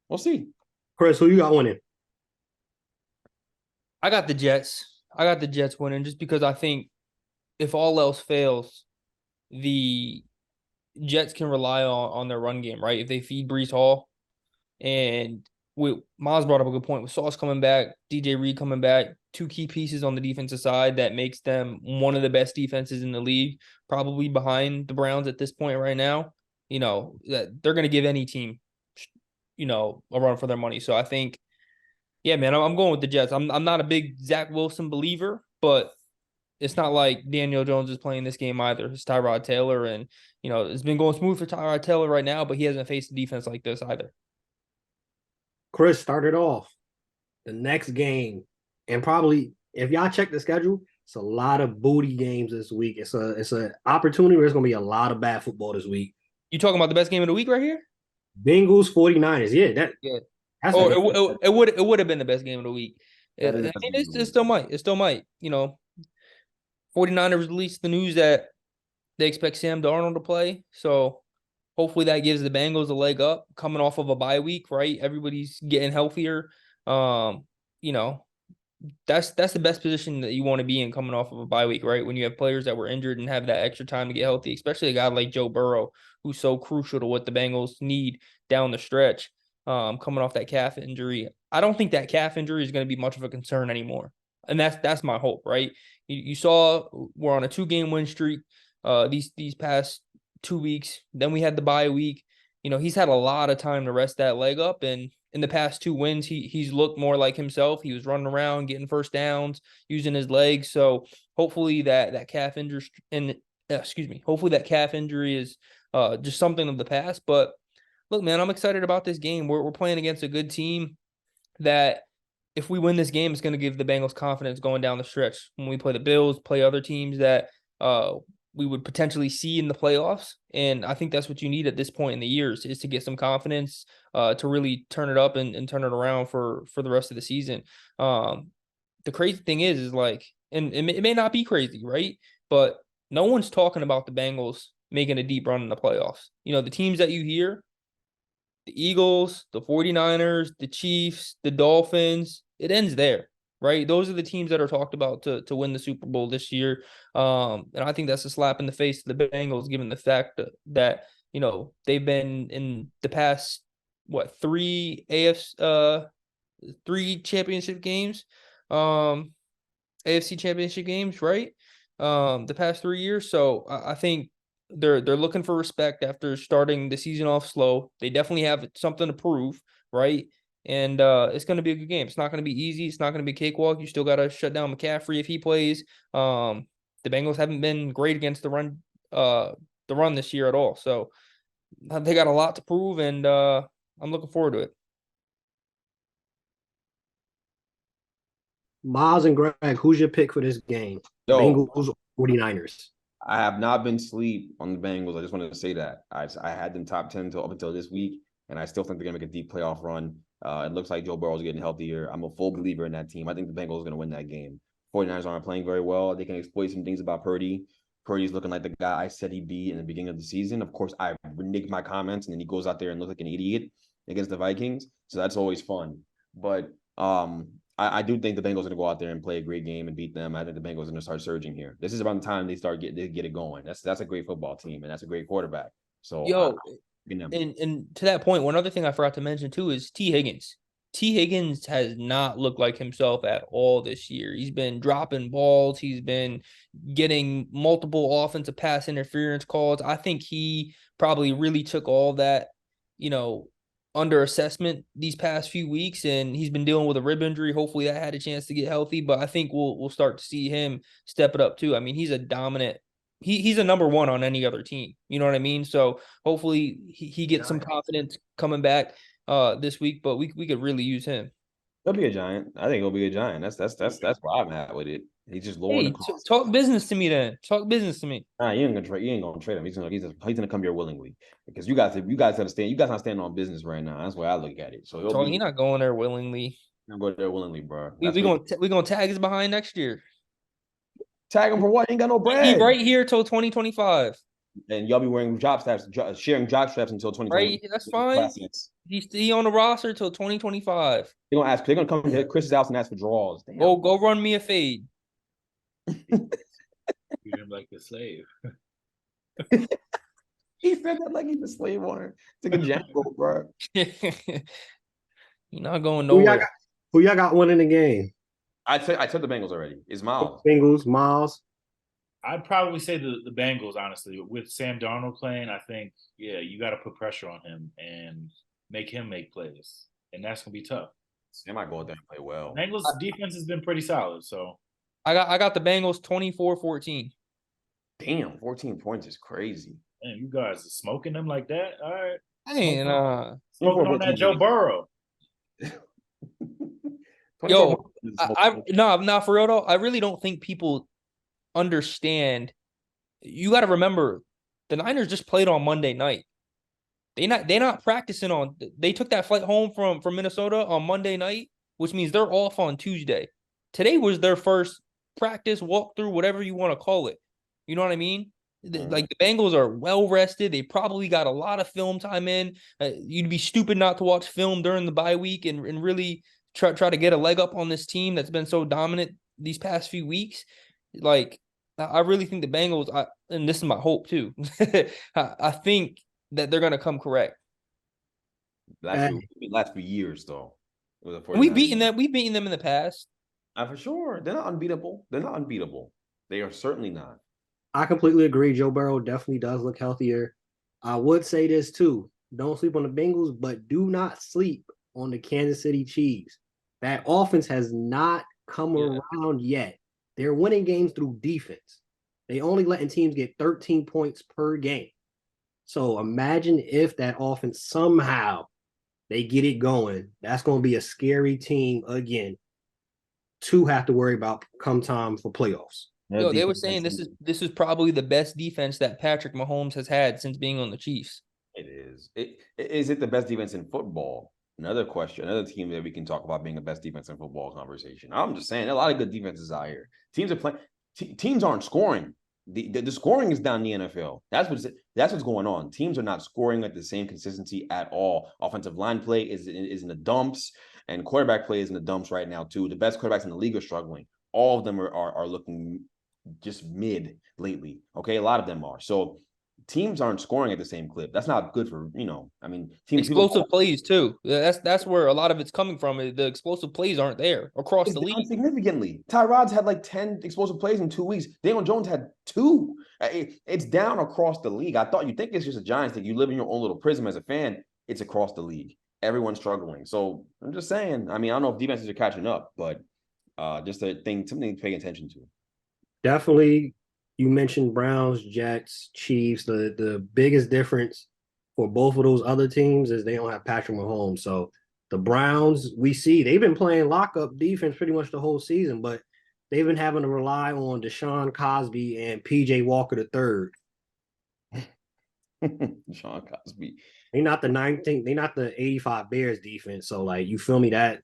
We'll see. Chris, who you got winning? I got the Jets. I got the Jets winning just because I think if all else fails, the Jets can rely on their run game, right? If they feed Breece Hall, and Miles brought up a good point with Sauce coming back, DJ Reed coming back, two key pieces on the defensive side that makes them one of the best defenses in the league, probably behind the Browns at this point right now. That they're going to give any team, a run for their money. So I think, yeah, man, I'm going with the Jets. I'm not a big Zach Wilson believer, but it's not like Daniel Jones is playing this game either. It's Tyrod Taylor, and it's been going smooth for Tyrod Taylor right now, but he hasn't faced a defense like this either. Chris started off the next game, and probably if y'all check the schedule, it's a lot of booty games this week. It's an opportunity where there's gonna be a lot of bad football this week. You talking about the best game of the week right here? Bengals 49ers. Yeah. That's it would have been the best game of the week. It still might. It still might. 49ers released the news that they expect Sam Darnold to play. So hopefully that gives the Bengals a leg up coming off of a bye week, right? Everybody's getting healthier. That's the best position that you want to be in coming off of a bye week, right? When you have players that were injured and have that extra time to get healthy, especially a guy like Joe Burrow, who's so crucial to what the Bengals need down the stretch, coming off that calf injury. I don't think that calf injury is going to be much of a concern anymore. And that's my hope, right? You saw we're on a 2-game win streak these past 2 weeks. Then we had the bye week. He's had a lot of time to rest that leg up, and in the past 2 wins, he's looked more like himself. He was running around, getting first downs, using his legs. So hopefully that calf injury hopefully that calf injury is just something of the past. But look, man, I'm excited about this game. We're playing against a good team that if we win this game, it's going to give the Bengals confidence going down the stretch. When we play the Bills, play other teams that we would potentially see in the playoffs. And I think that's what you need at this point in the years is to get some confidence to really turn it up and turn it around for the rest of the season. The crazy thing is like, and it may not be crazy, right? But no one's talking about the Bengals making a deep run in the playoffs. The teams that you hear, the Eagles, the 49ers, the Chiefs, the Dolphins, it ends there, right? Those are the teams that are talked about to win the Super Bowl this year. And I think that's a slap in the face to the Bengals, given the fact that they've been in the past, 3 championship games, AFC championship games, right? The past 3 years. So I think they're looking for respect after starting the season off slow. They definitely have something to prove, right? And it's going to be a good game. It's not going to be easy. It's not going to be cakewalk. You still got to shut down McCaffrey if he plays. The Bengals haven't been great against the run this year at all. So they got a lot to prove, and I'm looking forward to it. Miles and Greg, who's your pick for this game? Yo, Bengals, 49ers. I have not been sleep on the Bengals. I just wanted to say that. I had them top 10 up until this week, and I still think they're going to make a deep playoff run. It looks like Joe Burrow's getting healthier. I'm a full believer in that team. I think the Bengals are going to win that game. 49ers aren't playing very well. They can exploit some things about Purdy. Purdy's looking like the guy I said he'd be in the beginning of the season. Of course, I reneged my comments, and then he goes out there and looks like an idiot against the Vikings. So that's always fun. But I do think the Bengals are going to go out there and play a great game and beat them. I think the Bengals are going to start surging here. This is about the time they get it going. That's a great football team, and that's a great quarterback. So, and to that point, one other thing I forgot to mention too is T. Higgins. T. Higgins has not looked like himself at all this year. He's been dropping balls. He's been getting multiple offensive pass interference calls. I think he probably really took all that, under assessment these past few weeks, and he's been dealing with a rib injury. Hopefully that had a chance to get healthy, but I think we'll start to see him step it up too. I mean, he's a dominant. He's a number one on any other team. You know what I mean? So hopefully he gets some confidence coming back this week, but we could really use him. He'll be a giant. I think he'll be a giant. That's where I'm at with it. He's just lowering the cost. Talk business to me then. Talk business to me. Nah, you ain't gonna trade him. He's gonna come here willingly because you guys understand. You guys not standing on business right now. That's the way I look at it. So he's not going there willingly. He'll go there willingly, bro. We gonna tag his behind next year. Tag him for what? He ain't got no bread. He right here till 2025. And y'all be wearing job straps, sharing job straps until 2020. Right, that's fine. He's on the roster till 2025. They're gonna come to Chris's house and ask for draws. Damn. Go run me a fade. Treat him like a slave. He said that like he's a slave owner. It's like a Django, bro. You're not going nowhere. Who y'all got winning the game? I took the Bengals already. It's Miles. Bengals, Miles. I'd probably say the Bengals, honestly. With Sam Darnold playing, I think, you got to put pressure on him and make him make plays. And that's going to be tough. They might go out there and play well. Bengals defense has been pretty solid, so. I got the Bengals 24-14. Damn, 14 points is crazy. Man, you guys are smoking them like that? All right. Smoking on that Joe Burrow. Yo, not for real though. I really don't think people understand. You got to remember, the Niners just played on Monday night. They're not practicing on. They took that flight home from Minnesota on Monday night, which means they're off on Tuesday. Today was their first practice, walkthrough, whatever you want to call it. You know what I mean? Like the Bengals are well rested. They probably got a lot of film time in. You'd be stupid not to watch film during the bye week and really try to get a leg up on this team that's been so dominant these past few weeks. Like, I really think the Bengals, and this is my hope too, I think that they're going to come correct. Last few years, though. We've beaten them in the past. For sure. They're not unbeatable. They are certainly not. I completely agree. Joe Burrow definitely does look healthier. I would say this too. Don't sleep on the Bengals, but do not sleep on the Kansas City Chiefs. That offense has not come around yet. They're winning games through defense. They only letting teams get 13 points per game. So imagine if that offense somehow they get it going. That's going to be a scary team again to have to worry about come time for playoffs. Yo, they were saying this is probably the best defense that Patrick Mahomes has had since being on the Chiefs. It is. Is it the best defense in football? Another question, another team that we can talk about being the best defense in football conversation. I'm just saying, a lot of good defenses out here. Teams are playing. Teams aren't scoring. The scoring is down in the NFL. That's what's going on. Teams are not scoring at the same consistency at all. Offensive line play is in the dumps, and quarterback play is in the dumps right now too. The best quarterbacks in the league are struggling. All of them are looking just mid lately. Okay, a lot of them are. So teams aren't scoring at the same clip. That's not good for, I mean, teams Explosive plays too. That's where a lot of it's coming from. The explosive plays aren't there across it's the down league. significantly. Tyrod's had like 10 explosive plays in 2 weeks. Daniel Jones had 2. It's down across the league. I thought you think it's just a Giants thing. You live in your own little prism as a fan. It's across the league. Everyone's struggling. So I'm just saying. I mean, I don't know if defenses are catching up, but just something to pay attention to. Definitely, you mentioned Browns, Jets, Chiefs. The biggest difference for both of those other teams is they don't have Patrick Mahomes. So the Browns, we see they've been playing lockup defense pretty much the whole season, but they've been having to rely on Deshaun Cosby and PJ Walker III. Sean Cosby. They not the 19th, they not the 85 Bears defense. So like you feel me, that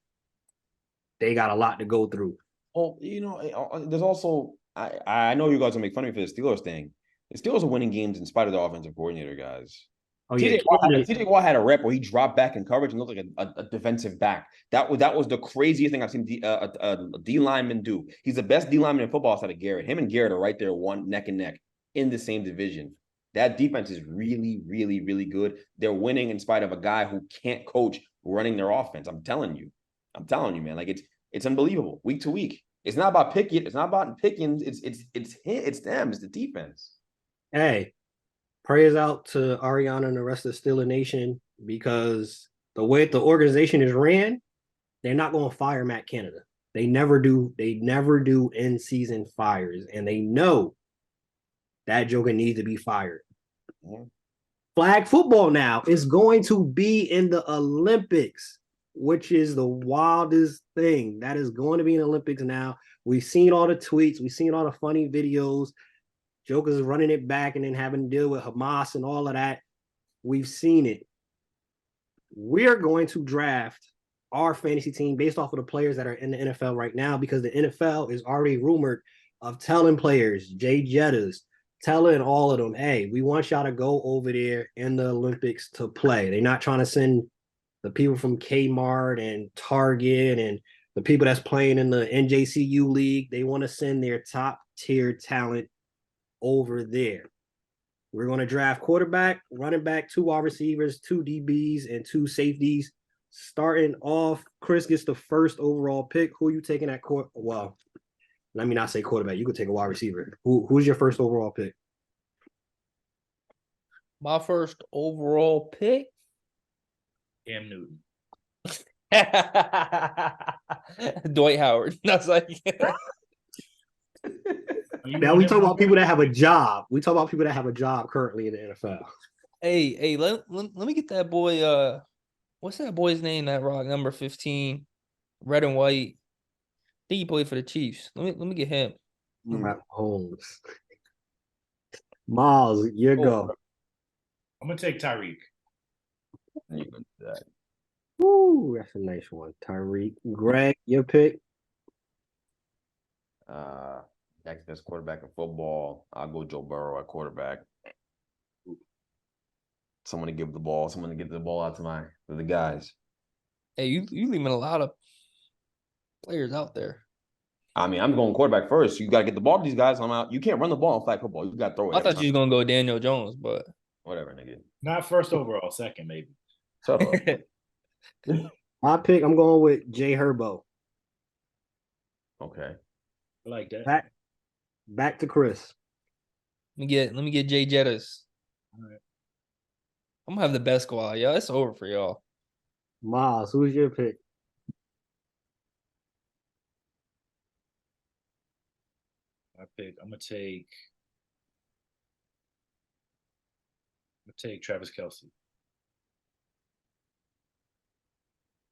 they got a lot to go through. Well, there's also I know you guys will make fun of me for the Steelers thing. The Steelers are winning games in spite of the offensive coordinator, guys. Oh yeah, TJ Watt had a rep where he dropped back in coverage and looked like a defensive back. That was the craziest thing I've seen a D lineman do. He's the best D lineman in football outside of Garrett. Him and Garrett are right there, one neck and neck in the same division. That defense is really, really, really good. They're winning in spite of a guy who can't coach running their offense. I'm telling you, man. Like it's unbelievable week to week. It's not about Pickett. It's not about Pickens. It's them. It's the defense. Hey, prayers out to Ariana and the rest of the Steeler Nation, because the way the organization is ran, they're not going to fire Matt Canada. They never do. They never do in-season fires, and they know that Joker needs to be fired. Flag football now is going to be in the Olympics, which is the wildest thing. That is going to be in the Olympics now. We've seen all the tweets. We've seen all the funny videos. Joker's running it back and then having to deal with Hamas and all of that. We've seen it. We're going to draft our fantasy team based off of the players that are in the NFL right now, because the NFL is already rumored of telling players, Jay Jettas, telling all of them, hey, we want y'all to go over there in the Olympics to play. They're not trying to send the people from Kmart and Target and the people that's playing in the NJCU league. They want to send their top tier talent over there. We're going to draft quarterback, running back, 2 wide receivers, 2 DBs, and 2 safeties. Starting off, Chris gets the first overall pick. Who are you taking at court? Well, let me not say quarterback. You could take a wide receiver. Who's your first overall pick? My first overall pick. Cam Newton. Dwight Howard. That's like Now we talk about people that have a job. We talk about people that have a job currently in the NFL. Hey, let me get that boy. What's that boy's name? That rock number 15, red and white. I think he played for the Chiefs. Let me get him. Holmes. Miles, your go. I'm gonna take Tyreek. Woo, that's a nice one. Tyreek. Greg, your pick. Next best quarterback in football. I'll go Joe Burrow at quarterback. Someone to give the ball. Someone to get the ball out to the guys. Hey, you leaving a lot of players out there. I mean, I'm going quarterback first. You got to get the ball to these guys. I'm out. You can't run the ball in flag football. You got to throw it. I thought you was gonna go Daniel Jones, but whatever, nigga. Not first overall, second maybe. Shut up. My pick, I'm going with Jay Herbo. Okay. I like that. Back to Chris. let me get Jay Jettas. All right. I'm gonna have the best squad, y'all. It's over for y'all. Miles, who's your pick? My pick. I'm gonna take Travis Kelce.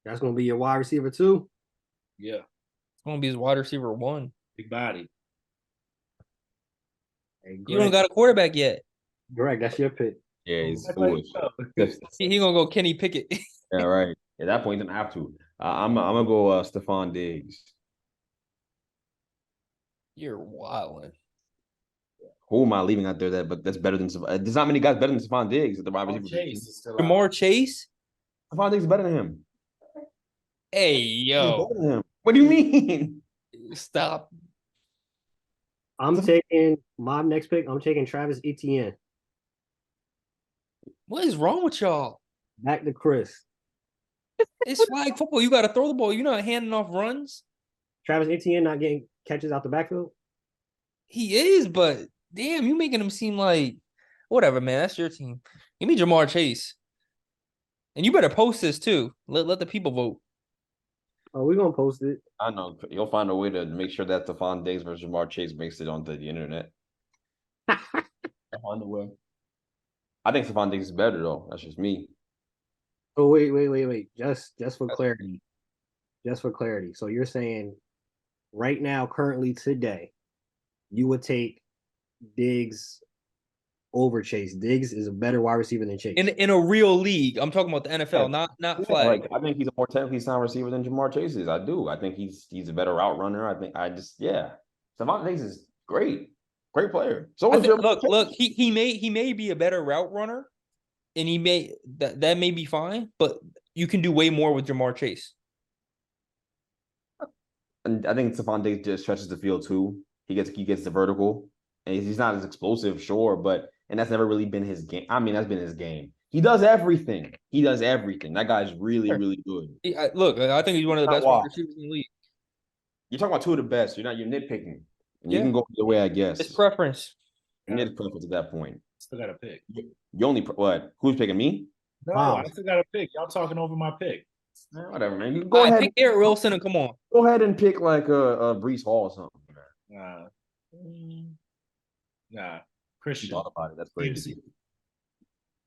That's gonna be your wide receiver too. Yeah, It's gonna be his wide receiver 1. big body. Hey, You don't got a quarterback yet. Greg, that's your pick. Yeah, he's That's like- foolish. He gonna go Kenny Pickett. Yeah, right. At that point, he didn't have to. I'm gonna go Stephon Diggs. You're wilding. Who am I leaving out there? But that's better than. There's not many guys better than Stephon Diggs at the wide receiver. Chase is still out. Jamar Chase. Stephon Diggs is better than him. Hey He's yo, better than him. What do you mean? stop. I'm taking my next pick. I'm taking Travis Etienne. What is wrong with y'all? Back to Chris. It's flag football. You got to throw the ball. You're not handing off runs. Travis Etienne not getting catches out the backfield. He is, but damn, you making him seem like whatever, man. That's your team. Give me Jamar Chase, and you better post this too. Let the people vote. Oh, we're gonna post it. I know you'll find a way to make sure that Stephon Diggs versus Jamar Chase makes it onto the internet. On the web. I think Stephon Diggs is better though. That's just me. Oh wait. Just for clarity. Just for clarity. So you're saying right now, currently today, you would take Diggs over Chase. Diggs is a better wide receiver than Chase. In a real league, I'm talking about the NFL, not flag. Like I think he's a more technically sound receiver than Jamar Chase is. I do. I think he's a better route runner. Stephon Diggs is great. Great player. So is Jamar Chase. Look, he may be a better route runner, and he may that may be fine, but you can do way more with Jamar Chase. And I think Stephon Diggs just stretches the field too. He gets the vertical, and he's not as explosive, sure, but that's never really been his game. I mean, that's been his game. He does everything. That guy's really, really good. Look, I think he's one of the best wide receivers in the league. You're talking about two of the best. You're nitpicking. And Yeah. you can go the way I guess. It's preference. It's preference at that point. Still got to pick. You only what? Who's picking me? No, Wow. I still got to pick. Y'all talking over my pick. Whatever, man. You go ahead. Pick Garrett Wilson and come on. Go ahead and pick like a Brees Hall or something. Nah. You Christian. thought about it. That's crazy.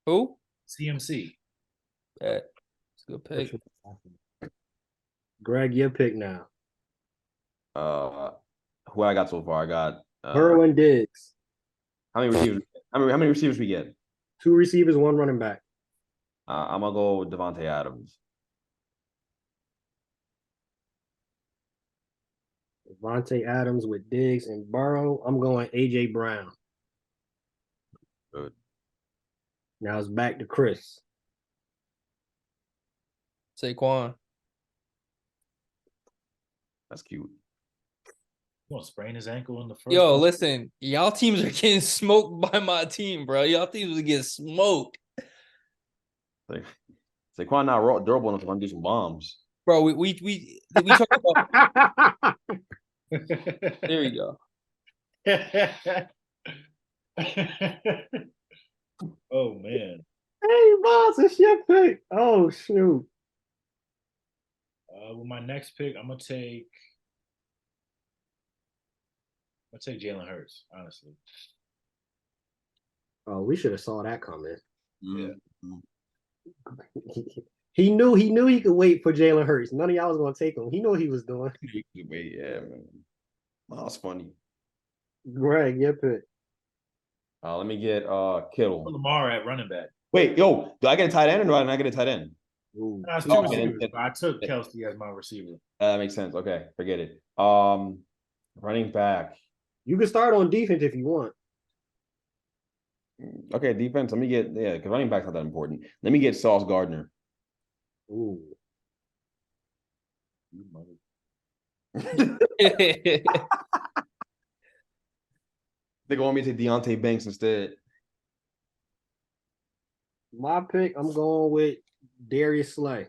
Who? CMC. That's a good pick. Greg, your pick now. Who I got so far? I got Burrow and Diggs. how many receivers? How many receivers we get? 2 receivers, 1 running back. I'm gonna go with Devontae Adams. Devontae Adams with Diggs and Burrow. I'm going AJ Brown. Good. Now it's back to Chris. Saquon. That's cute. You gonna sprain his ankle in the first? Yo, listen, y'all teams are getting smoked by my team, bro. Y'all teams are getting smoked. Like Saquon not durable enough to run do some bombs. Bro, we talk about there we go. Oh man. Hey, boss, it's your pick. Oh, shoot. With my next pick, I'm gonna take Jalen Hurts, honestly. Oh, we should have saw that coming. Yeah. He knew he could wait for Jalen Hurts. None of y'all was gonna take him. He knew what he was doing. Wait, yeah, man. Oh, that's funny. Greg, your pick. Let me get Kittle. Lamar at running back. Wait, yo, do I get a tight end or do I not get a tight end? Ooh. That's Oh, two okay, receivers, then- but I took Kelsey as my receiver. That makes sense. Okay, forget it. Running back. You can start on defense if you want. Okay, defense. Let me get because running back's not that important. Let me get Sauce Gardner. Ooh. You mother. They want me to take Deontay Banks instead. My pick, I'm going with Darius Slay.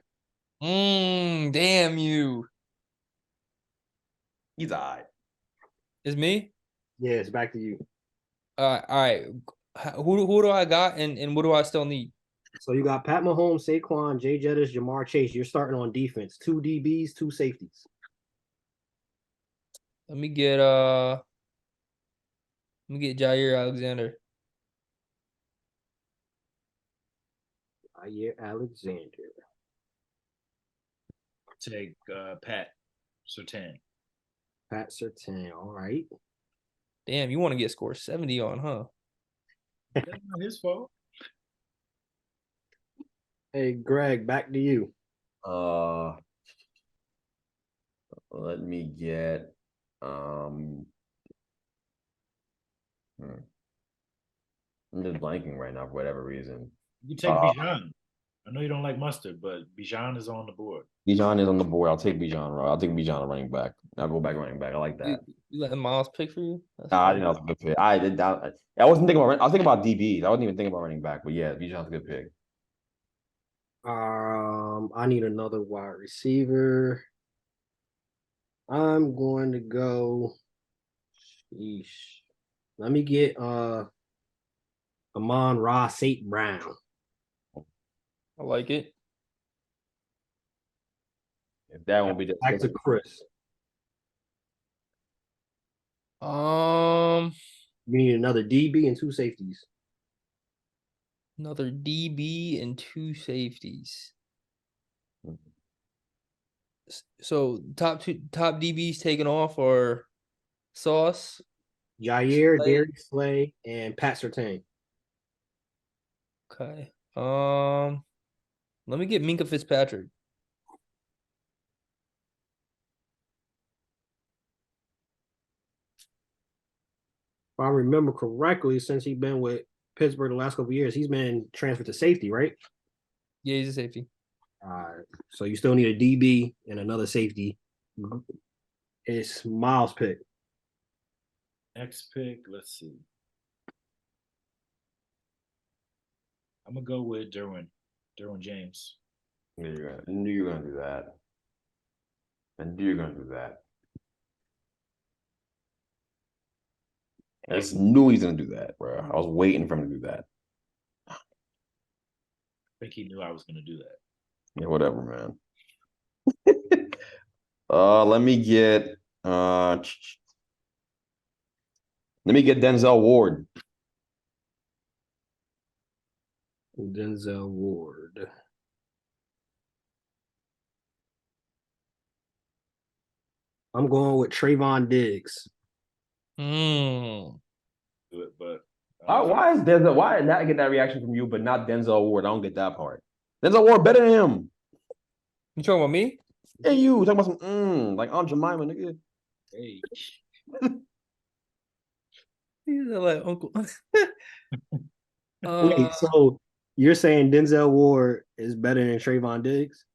Damn you. He's all right. It's me? Yeah, it's back to you. All right. Who do I got and what do I still need? So you got Pat Mahomes, Saquon, Jay Jettis, Jamar Chase. You're starting on defense. 2 DBs, 2 safeties. Let me get Jair Alexander. Jair Alexander. Take Pat Surtain. Pat Surtain. All right. Damn, you want to get score 70 on, huh? That's not his fault. Hey, Greg, back to you. Let me get I'm just blanking right now for whatever reason. You take Bijan. I know you don't like mustard, but Bijan is on the board. Bijan is on the board. I'll take Bijan. I'll take Bijan running back. I'll go back running back. I like that. You letting Miles pick for you? That's Nah, I fine. think that was a good pick. I did that. I wasn't thinking about. I was thinking about DBs. I wasn't even thinking about running back. But yeah, Bijan's a good pick. I need another wide receiver. I'm going to go. Sheesh. Let me get Amon-Ra St. Brown. I like it. If that won't be the Back to Chris. Um, We need another DB and two safeties. Another DB and two safeties. So top DBs taken off are Sauce. Jair, Slay. Darius Slay, and Pat Surtain. Okay. Let me get Minka Fitzpatrick. If I remember correctly, since he's been with Pittsburgh the last couple of years, he's been transferred to safety, right? Yeah, he's a safety. So you still need a DB and another safety. It's Miles' pick. Next pick, let's see. I'm gonna go with Derwin James. I knew you were gonna do that. I knew you were gonna do that. I just knew he's gonna do that, bro. I was waiting for him to do that. I think he knew I was gonna do that. Yeah, whatever, man. Let me get Denzel Ward. Denzel Ward. I'm going with Trayvon Diggs. Hmm. Do it, but Why did not get that reaction from you, but not Denzel Ward? I don't get that part. Denzel Ward better than him. You talking about me? Yeah, you talking about some like Aunt Jemima, nigga. hey, He's like Uncle. Wait, so you're saying Denzel Ward is better than Trayvon Diggs?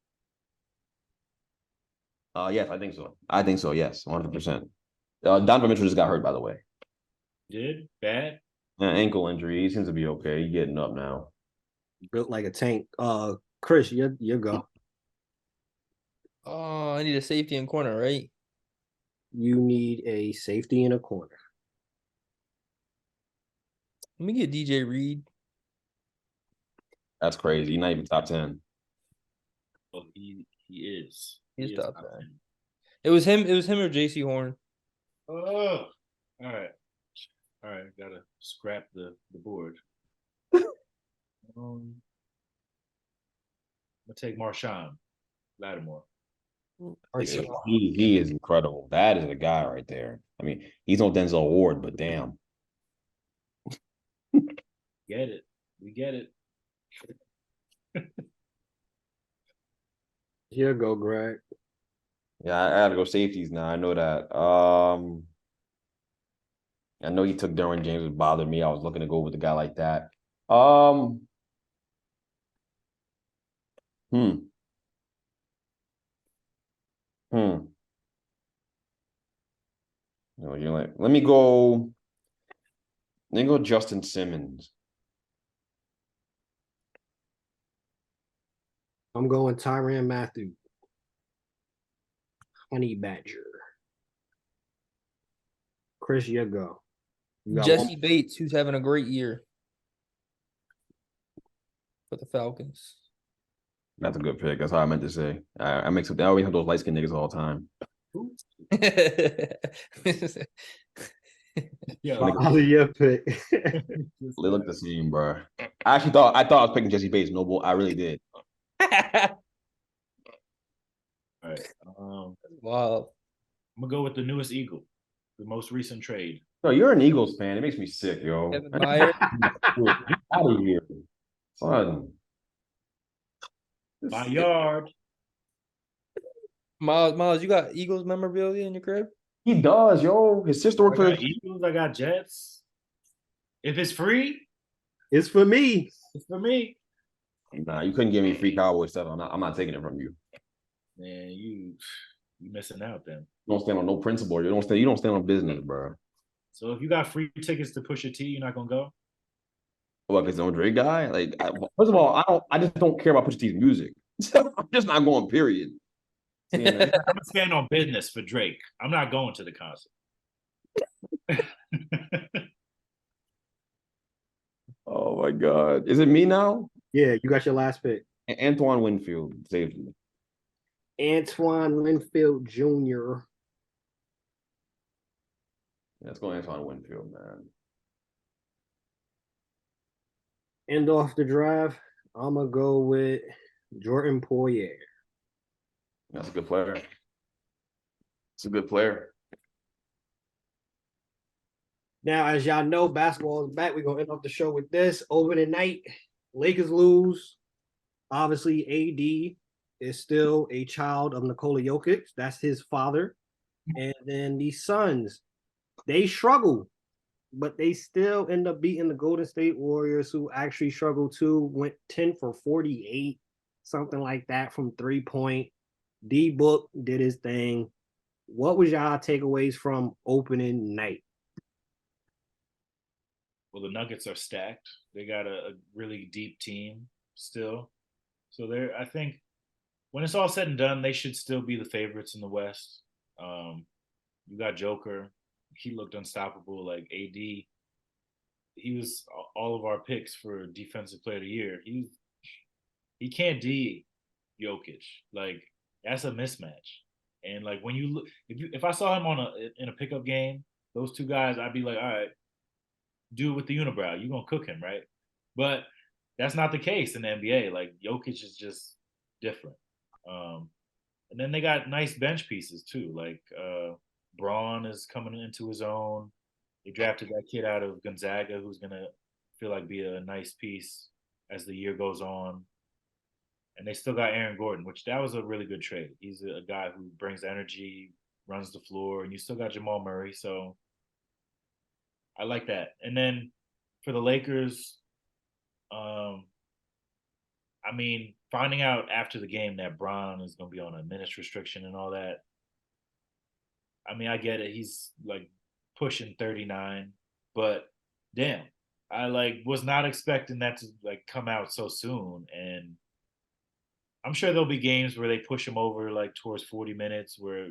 Yes, I think so. I think so. Yes, 100%. Donovan Mitchell just got hurt, by the way. did bad? Ankle injury. He seems to be okay. He's getting up now. Built like a tank. Chris, you go. Oh, I need a safety and corner, right? You need a safety in a corner. Let me get DJ Reed. That's crazy. He's not even top 10. Well, he is. He's He is top top 10. 10. It was him or JC Horn. Oh, all right. Gotta scrap the board. I'm gonna take Marshawn Lattimore. He is incredible. That is a guy right there. I mean, he's no Denzel Ward, but damn. Get it? We get it. Here go, Greg. Yeah, I gotta go safeties now. I know that. I know he took Derwin James, it bothered me. I was looking to go with a guy like that. Hmm. No, you're like, let me go Justin Simmons. I'm going Tyrann Mathieu. Honey Badger. Chris, you go. You got Jesse Bates, who's having a great year for the Falcons. That's a good pick. That's how I meant to say. I always have those light skinned niggas all the time. Yeah, one. Your pick. They look the same, bro. I thought I was picking Jesse Bates. No, I really did. all right. Wow. I'm gonna go with the newest Eagle, the most recent trade. No, you're an Eagles fan. It makes me sick, yo. Kevin Byard. Get out of here, son. My yard. Miles, you got Eagles memorabilia in your crib? He does, yo. His sister I worked for got Eagles. I got Jets. If it's free, It's for me. it's for me. Nah, you couldn't give me free Cowboy stuff. I'm not taking it from you. Man, you missing out then. You don't stand on no principle. You don't stand on business, bro. So if you got free tickets to Pusha T, you're not gonna go? What, because I'm a Drake guy? Like, first of all, I just don't care about Pusha T's music. I'm just not going, period. I'm gonna stand on business for Drake. I'm not going to the concert. Oh my God. Is it me now? Yeah, you got your last pick. Antoine Winfield, safety. Antoine Winfield Jr. Let's go Antoine Winfield, man. End off the drive. I'm gonna go with Jordan Poyer. That's a good player. It's a good player. Now, as y'all know, basketball is back. We're gonna end off the show with this. Overnight night, Lakers lose. Obviously, AD is still a child of Nikola Jokic. That's his father. And then the Suns, they struggle, but they still end up beating the Golden State Warriors, who actually struggled too. Went 10 for 48, something like that from 3-point. D-Book did his thing. What was y'all takeaways from opening night? Well, the Nuggets are stacked. They got a really deep team still. So I think when it's all said and done, they should still be the favorites in the West. You got Joker. He looked unstoppable. Like AD, he was all of our picks for defensive player of the year. He can't D Jokic. Like that's a mismatch. And like when you look, if I saw him in a pickup game, those two guys, I'd be like, all right, do it with the unibrow. You're gonna cook him, right? But that's not the case in the NBA. Like Jokic is just different. And then they got nice bench pieces too. Like Braun is coming into his own. They drafted that kid out of Gonzaga who's gonna feel like be a nice piece as the year goes on. And they still got Aaron Gordon, which that was a really good trade. He's a guy who brings energy, runs the floor, and you still got Jamal Murray. So I like that. And then for the Lakers, I mean, finding out after the game that Braun is going to be on a minutes restriction and all that. I mean, I get it. He's like pushing 39, but damn, I like was not expecting that to like come out so soon. And I'm sure there'll be games where they push him over like towards 40 minutes where,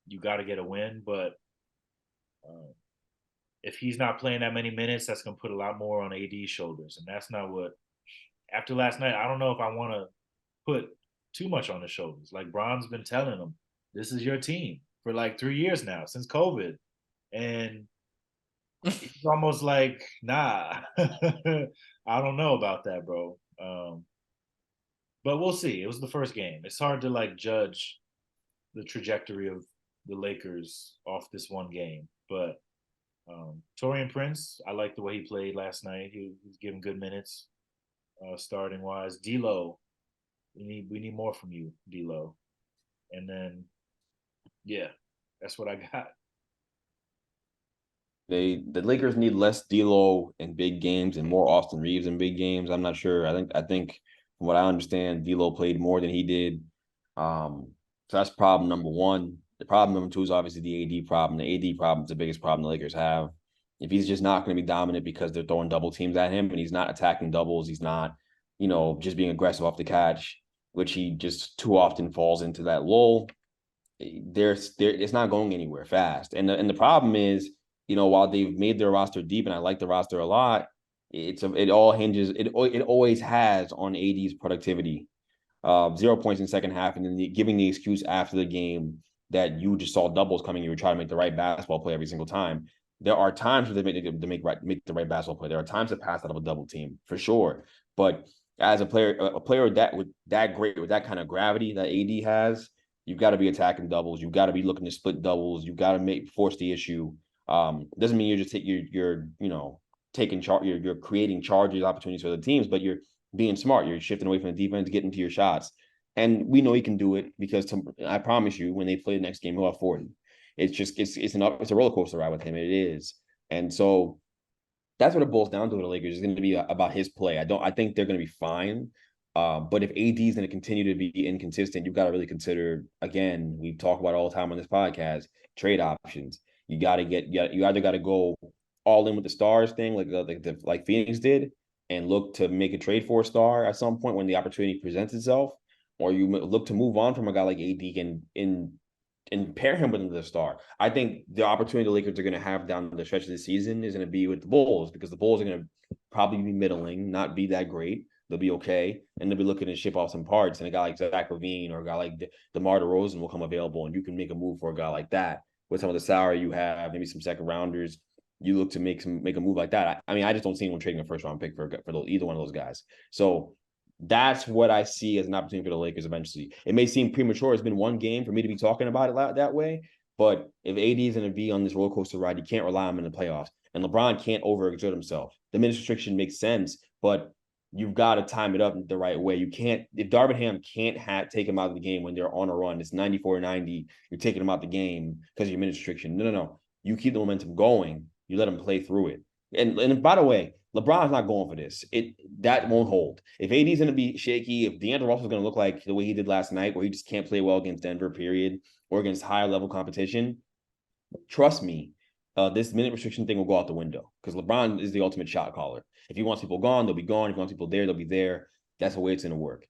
you got to get a win. But if he's not playing that many minutes, that's going to put a lot more on AD's shoulders. And that's not what, after last night, I don't know if I want to put too much on his shoulders. Like Bron's been telling him, this is your team for like 3 years now since COVID. And he's almost like, nah, I don't know about that, bro. But we'll see. It was the first game. It's hard to like judge the trajectory of the Lakers off this one game. But Taurean Prince, I like the way he played last night. He was giving good minutes, starting wise. D'Lo, we need more from you, D'Lo. And then, yeah, that's what I got. The Lakers need less D'Lo in big games and more Austin Reeves in big games. I'm not sure. I think from what I understand, D'Lo played more than he did. So that's problem number one. The problem number two is obviously the AD problem. The AD problem is the biggest problem the Lakers have. If he's just not going to be dominant because they're throwing double teams at him and he's not attacking doubles, he's not, just being aggressive off the catch, which he just too often falls into that lull. It's not going anywhere fast. And the problem is, while they've made their roster deep, and I like the roster a lot, it always has on AD's productivity. 0 points in the second half, and then giving the excuse after the game that you just saw doubles coming, you were trying to make the right basketball play every single time. There are times where they make the right basketball play. There are times to pass out of a double team for sure. But as a player that great with that kind of gravity that AD has, you've got to be attacking doubles. You've got to be looking to split doubles. You've got to force the issue. Doesn't mean you're taking charge. You're creating charges, opportunities for the teams, but you're being smart. You're shifting away from the defense, getting to your shots. And we know he can do it because I promise you, when they play the next game, he'll have 40. It's a roller coaster ride with him. It is. And so That's what it boils down to with the Lakers. It's going to be about his play. I think they're going to be fine. But if AD is going to continue to be inconsistent, you've got to really consider, again, we talk about all the time on this podcast, trade options. You either got to go all in with the stars thing, like Phoenix did, and look to make a trade for a star at some point when the opportunity presents itself, or you look to move on from a guy like AD and pair him with another star. I think the opportunity the Lakers are going to have down the stretch of the season is going to be with the Bulls, because the Bulls are going to probably be middling, not be that great. They'll be okay, and they'll be looking to ship off some parts. And a guy like Zach LaVine or a guy like DeMar DeRozan will come available, and you can make a move for a guy like that with some of the salary you have, maybe some second rounders. You look to make a move like that. I mean, I just don't see anyone trading a first round pick for either one of those guys. So that's what I see as an opportunity for the Lakers eventually. It may seem premature. It's been one game for me to be talking about it that way. But if AD is going to be on this roller coaster ride, you can't rely on him in the playoffs. And LeBron can't overexert himself. The minutes restriction makes sense, but you've got to time it up the right way. You can't, if Darvin Ham can't take him out of the game when they're on a run, it's 94-90, you're taking him out the game because of your minutes restriction. No. You keep the momentum going. You let him play through it. And by the way, LeBron's not going for this. That won't hold. If AD's going to be shaky, if D'Angelo Russell's going to look like the way he did last night, where he just can't play well against Denver, period, or against higher level competition, trust me, this minute restriction thing will go out the window, because LeBron is the ultimate shot caller. If he wants people gone, they'll be gone. If he wants people there, they'll be there. That's the way it's going to work.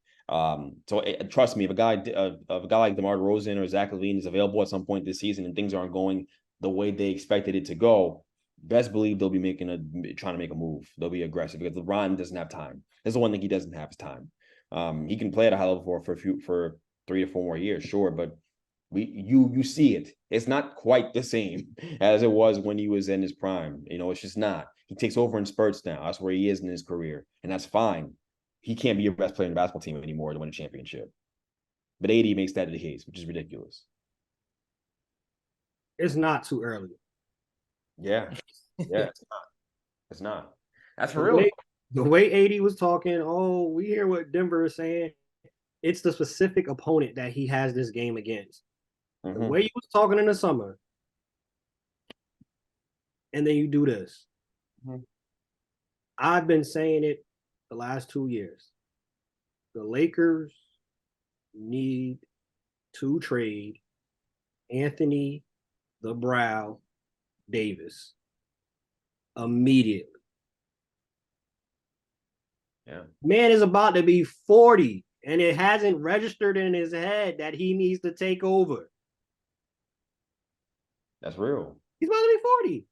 Trust me, if a guy like DeMar DeRozan or Zach LaVine is available at some point this season and things aren't going the way they expected it to go, best believe they'll be trying to make a move. They'll be aggressive, because LeBron doesn't have time. That's the one thing he doesn't have is time. He can play at a high level for 3 to 4 more years, sure, but you see it. It's not quite the same as it was when he was in his prime. It's just not. He takes over in spurts now. That's where he is in his career, and that's fine. He can't be your best player in the basketball team anymore to win a championship. But AD makes that the case, which is ridiculous. It's not too early. Yeah, it's not. That's for real. The way AD was talking, we hear what Denver is saying. It's the specific opponent that he has this game against. The way he was talking in the summer, and then you do this. I've been saying it the last 2 years. The Lakers need to trade Anthony the Brow Davis immediately. Yeah. Man is about to be 40, and it hasn't registered in his head that he needs to take over. That's real. He's about to be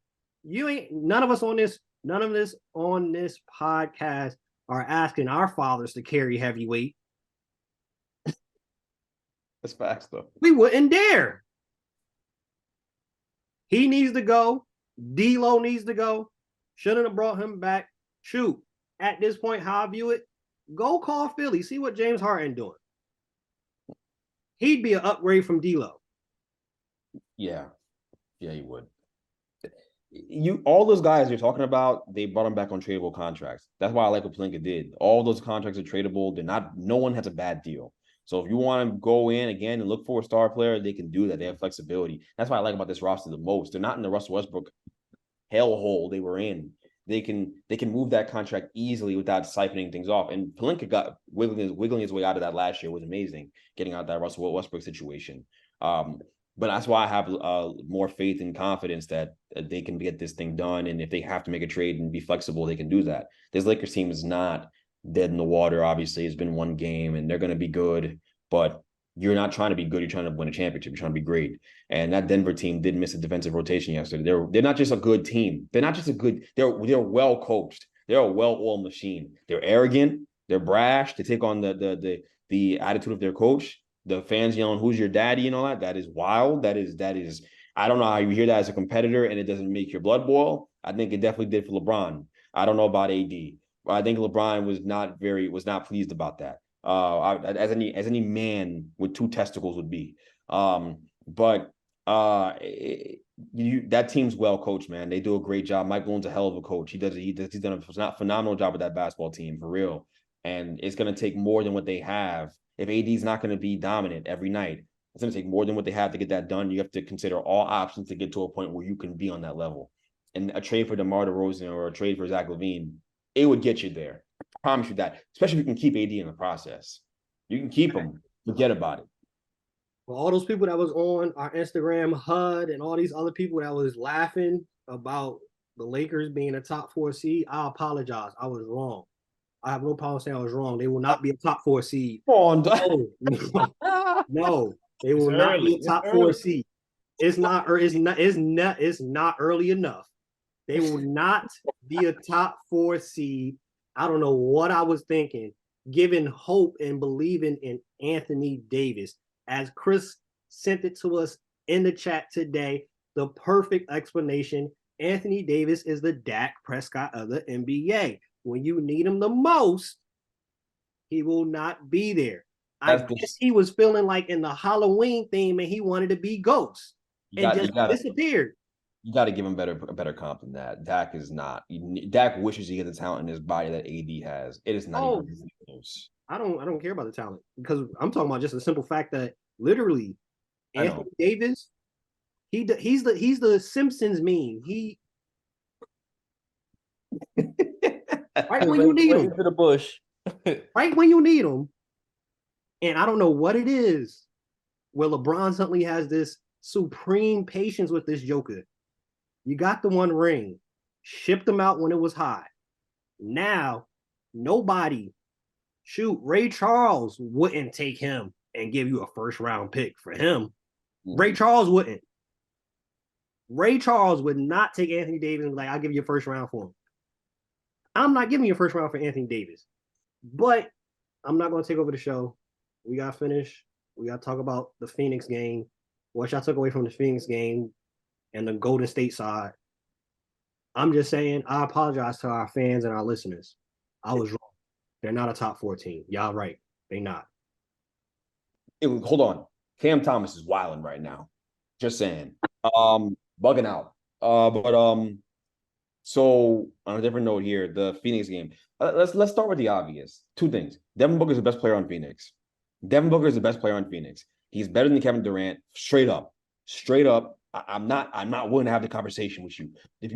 40. None of us on this podcast are asking our fathers to carry heavyweight. That's facts, though. We wouldn't dare. He needs to go. D'Lo needs to go. Shouldn't have brought him back. Shoot. At this point, how I view it, go call Philly. See what James Harden doing. He'd be an upgrade from D'Lo. Yeah, he would. All those guys you're talking about, they brought them back on tradable contracts. That's why I like what Pelinka did. All those contracts are tradable. No one has a bad deal. So if you want to go in again and look for a star player, they can do that. They have flexibility. That's what I like about this roster the most. They're not in the Russell Westbrook hellhole they were in. They can move that contract easily without siphoning things off. And Pelinka got wiggling his way out of that last year. It was amazing getting out of that Russell Westbrook situation. But that's why I have more faith and confidence that they can get this thing done. And if they have to make a trade and be flexible, they can do that. This Lakers team is not dead in the water. Obviously, it's been one game and they're going to be good, but you're not trying to be good. You're trying to win a championship. You're trying to be great. And that Denver team did miss a defensive rotation yesterday. They're not just a good team. They're not just they're well coached. They're a well-oiled machine. They're arrogant. They're brash. They take on the attitude of their coach. The fans yelling, "Who's your daddy?" and all that. That is wild. That is. I don't know how you hear that as a competitor and it doesn't make your blood boil. I think it definitely did for LeBron. I don't know about AD, but I think LeBron was not pleased about that. As any man with two testicles would be. That team's well coached, man. They do a great job. Mike Malone's a hell of a coach. He's done a phenomenal job with that basketball team, for real. And it's going to take more than what they have. If AD's not going to be dominant every night, it's going to take more than what they have to get that done. You have to consider all options to get to a point where you can be on that level. and a trade for DeMar DeRozan or a trade for Zach LaVine, it would get you there. I promise you that. Especially if you can keep AD in the process. You can keep him. Forget about it. For all those people that was on our Instagram, HUD, and all these other people that was laughing about the Lakers being a top 4 seed, I apologize. I was wrong. I have no problem saying I was wrong. They will not be a top 4 seed. Come on, dog. No, they will It's not early. be a top It's 4 early. seed. It's not early enough. They will not be a top 4 seed. I don't know what I was thinking, giving hope and believing in Anthony Davis. As Chris sent it to us in the chat today, the perfect explanation. Anthony Davis is the Dak Prescott of the NBA. When you need him the most, he will not be there. I guess he was feeling like in the Halloween theme and he wanted to be Ghost and just disappeared. You got to give him a better comp than that. Dak is not. Dak wishes he had the talent in his body that AD has. It is not even close. I don't care about the talent because I'm talking about just the simple fact that literally Anthony Davis, he's the Simpsons meme. He right when you need him to the bush. right when you need him. And I don't know what it is where LeBron suddenly has this supreme patience with this Joker. You got the one ring, shipped them out when it was hot. Now, nobody, Ray Charles wouldn't take him and give you a first round pick for him. Ray Charles wouldn't. Ray Charles would not take Anthony Davis and be like, I'll give you a first round for him. I'm not giving you a first round for Anthony Davis. But I'm not going to take over the show. We got to finish. We got to talk about the Phoenix game. What y'all took away from the Phoenix game and the Golden State side. I'm just saying, I apologize to our fans and our listeners. I was wrong. They're not a top 14. Y'all right. They not. Hold on. Cam Thomas is wilding right now. Just saying. Bugging out. So on a different note here, the Phoenix game. Let's start with the obvious. Two things. Devin Booker is the best player on Phoenix. He's better than Kevin Durant. Straight up. I'm not willing to have the conversation with you. If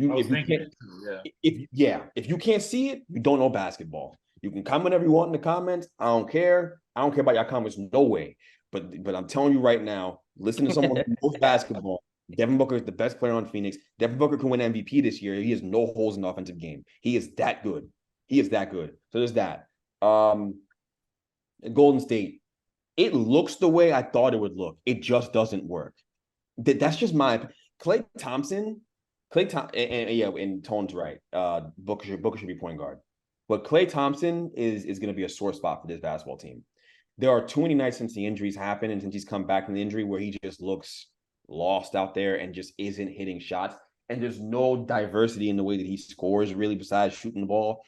you can't see it, you don't know basketball. You can comment whatever you want in the comments. I don't care. I don't care about your comments. No way. But I'm telling you right now, listen to someone who knows basketball. Devin Booker is the best player on Phoenix. Devin Booker can win MVP this year. He has no holes in the offensive game. He is that good. So there's that. Golden State. It looks the way I thought it would look. It just doesn't work. That's just my Klay Thompson. And Tone's right. Booker should be point guard. But Klay Thompson is going to be a sore spot for this basketball team. There are too many nights since the injuries happened and since he's come back from the injury where he just looks lost out there and just isn't hitting shots. And there's no diversity in the way that he scores, really, besides shooting the ball.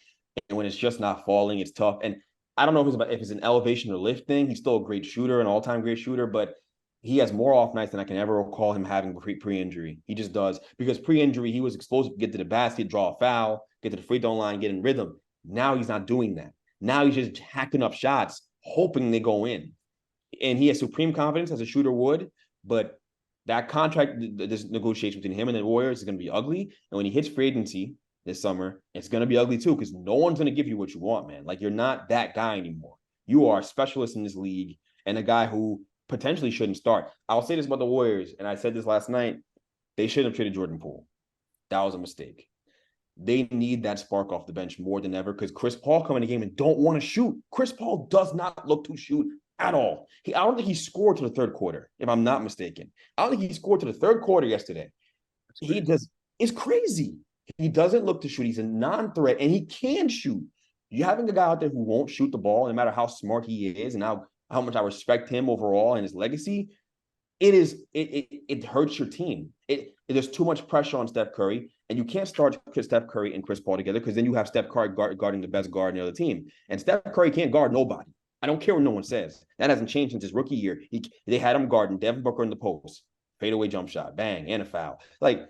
And when it's just not falling, it's tough. And I don't know if it's an elevation or lift thing. He's still a great shooter, an all-time great shooter, but he has more off nights than I can ever recall him having pre-injury. He just does. Because pre-injury, he was explosive, get to the basket, draw a foul, get to the free throw line, get in rhythm. Now he's not doing that. Now he's just hacking up shots, hoping they go in. And he has supreme confidence as a shooter would, but that contract, this negotiation between him and the Warriors is going to be ugly. And when he hits free agency this summer, it's going to be ugly too, because no one's going to give you what you want, man. Like, you're not that guy anymore. You are a specialist in this league and a guy who potentially shouldn't start. I'll say this about the Warriors, and I said this last night. They shouldn't have traded Jordan Poole. That was a mistake. They need that spark off the bench more than ever because Chris Paul come in the game and don't want to shoot. Chris Paul does not look to shoot at all. I don't think he scored to the third quarter, if I'm not mistaken. I don't think he scored to the third quarter yesterday. It's crazy. He doesn't look to shoot. He's a non-threat, and he can shoot. You having a guy out there who won't shoot the ball, no matter how smart he is and how much I respect him overall and his legacy, it hurts your team. There's too much pressure on Steph Curry, and you can't start Steph Curry and Chris Paul together because then you have Steph Curry guarding the best guard in the other team. And Steph Curry can't guard nobody. I don't care what no one says. That hasn't changed since his rookie year. They had him guarding Devin Booker in the post. Fadeaway jump shot, bang, and a foul. Like,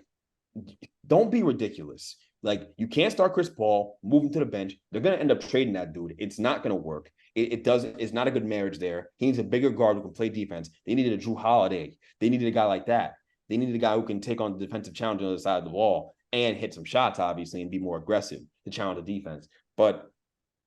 don't be ridiculous. Like, you can't start Chris Paul, move him to the bench. They're going to end up trading that dude. It's not going to work. It's not a good marriage there. He needs a bigger guard who can play defense. They needed a Drew Holiday. They needed a guy like that. They needed a guy who can take on the defensive challenge on the other side of the ball. and hit some shots, obviously, and be more aggressive to challenge the defense. But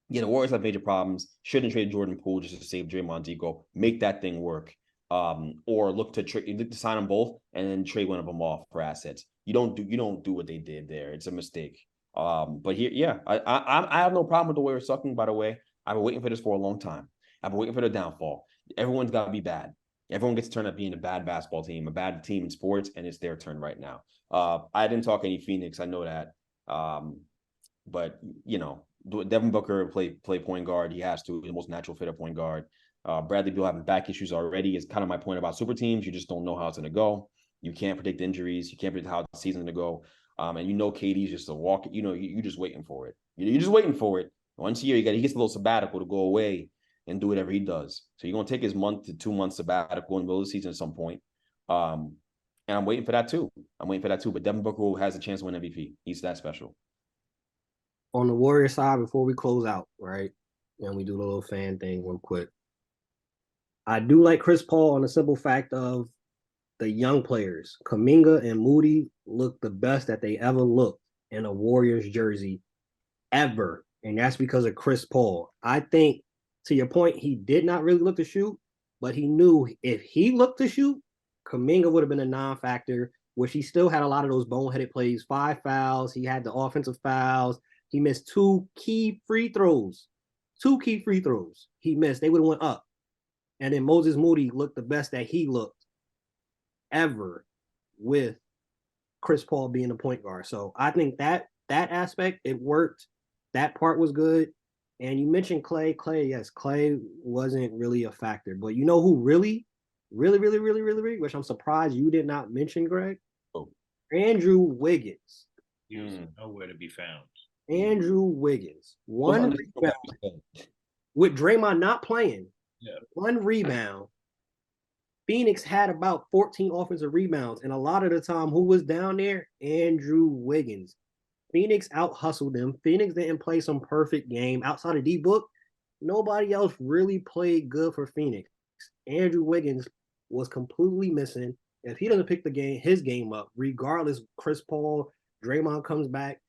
the Warriors have major problems. Shouldn't trade Jordan Poole just to save Draymond's ego. Make that thing work. Or look to sign them both and then trade one of them off for assets. You don't do what they did there. It's a mistake. But here, yeah, I have no problem with the Warriors sucking. By the way, I've been waiting for this for a long time. I've been waiting for the downfall. Everyone's got to be bad. Everyone gets turned up being a bad basketball team, a bad team in sports, and it's their turn right now. I didn't talk any Phoenix. I know that. But Devin Booker play point guard. He has to. He's the most natural fit at point guard. Bradley Beal having back issues already is kind of my point about super teams. You just don't know how it's going to go. You can't predict injuries. You can't predict how the season's going to go. And KD's just a walk. You're just waiting for it. You're just waiting for it. Once a year, he gets a little sabbatical to go away and do whatever he does. So you're going to take his 1 to 2 months sabbatical in the middle of the season at some point. And I'm waiting for that too. But Devin Booker has a chance to win MVP. He's that special. On the Warriors side, before we close out, right, and we do the little fan thing real quick, I do like Chris Paul on the simple fact of the young players. Kuminga and Moody look the best that they ever looked in a Warriors jersey ever, and that's because of Chris Paul. I think, to your point, he did not really look to shoot, but he knew if he looked to shoot, Kuminga would have been a non-factor, which he still had a lot of those boneheaded plays, 5 fouls. He had the offensive fouls. He missed 2 key free throws. 2 key free throws he missed. They would have went up. And then Moses Moody looked the best that he looked ever with Chris Paul being the point guard. So I think that aspect, it worked. That part was good. And you mentioned Clay. Yes, Clay wasn't really a factor. But you know who really, which I'm surprised you did not mention, Greg? Oh. Andrew Wiggins. He was nowhere to be found. Andrew Wiggins. One rebound. With Draymond not playing, 1 rebound. Phoenix had about 14 offensive rebounds. And a lot of the time, who was down there? Andrew Wiggins. Phoenix out-hustled them. Phoenix didn't play some perfect game. Outside of D-Book, nobody else really played good for Phoenix. Andrew Wiggins was completely missing. If he doesn't pick his game up, regardless, Chris Paul, Draymond comes back,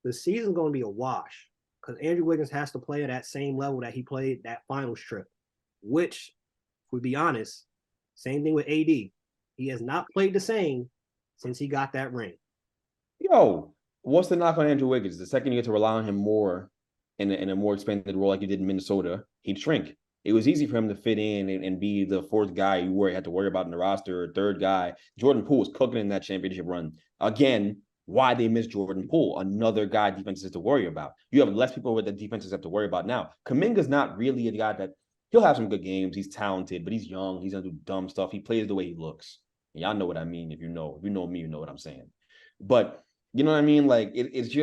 the season's going to be a wash because Andrew Wiggins has to play at that same level that he played that finals trip, which, if we be honest, same thing with AD. He has not played the same since he got that ring. Yo, what's the knock on Andrew Wiggins? The second you get to rely on him more in a more expanded role like you did in Minnesota, he'd shrink. It was easy for him to fit in and be the 4th guy you had to worry about in the roster, or 3rd guy. Jordan Poole was cooking in that championship run. Again, why they miss Jordan Poole, another guy defenses have to worry about. You have less people with the defenses have to worry about now. Kuminga's not really a guy that he'll have some good games. He's talented, but he's young. He's gonna do dumb stuff. He plays the way he looks. And y'all know what I mean. If you know me, you know what I'm saying. But you know what I mean? Like it's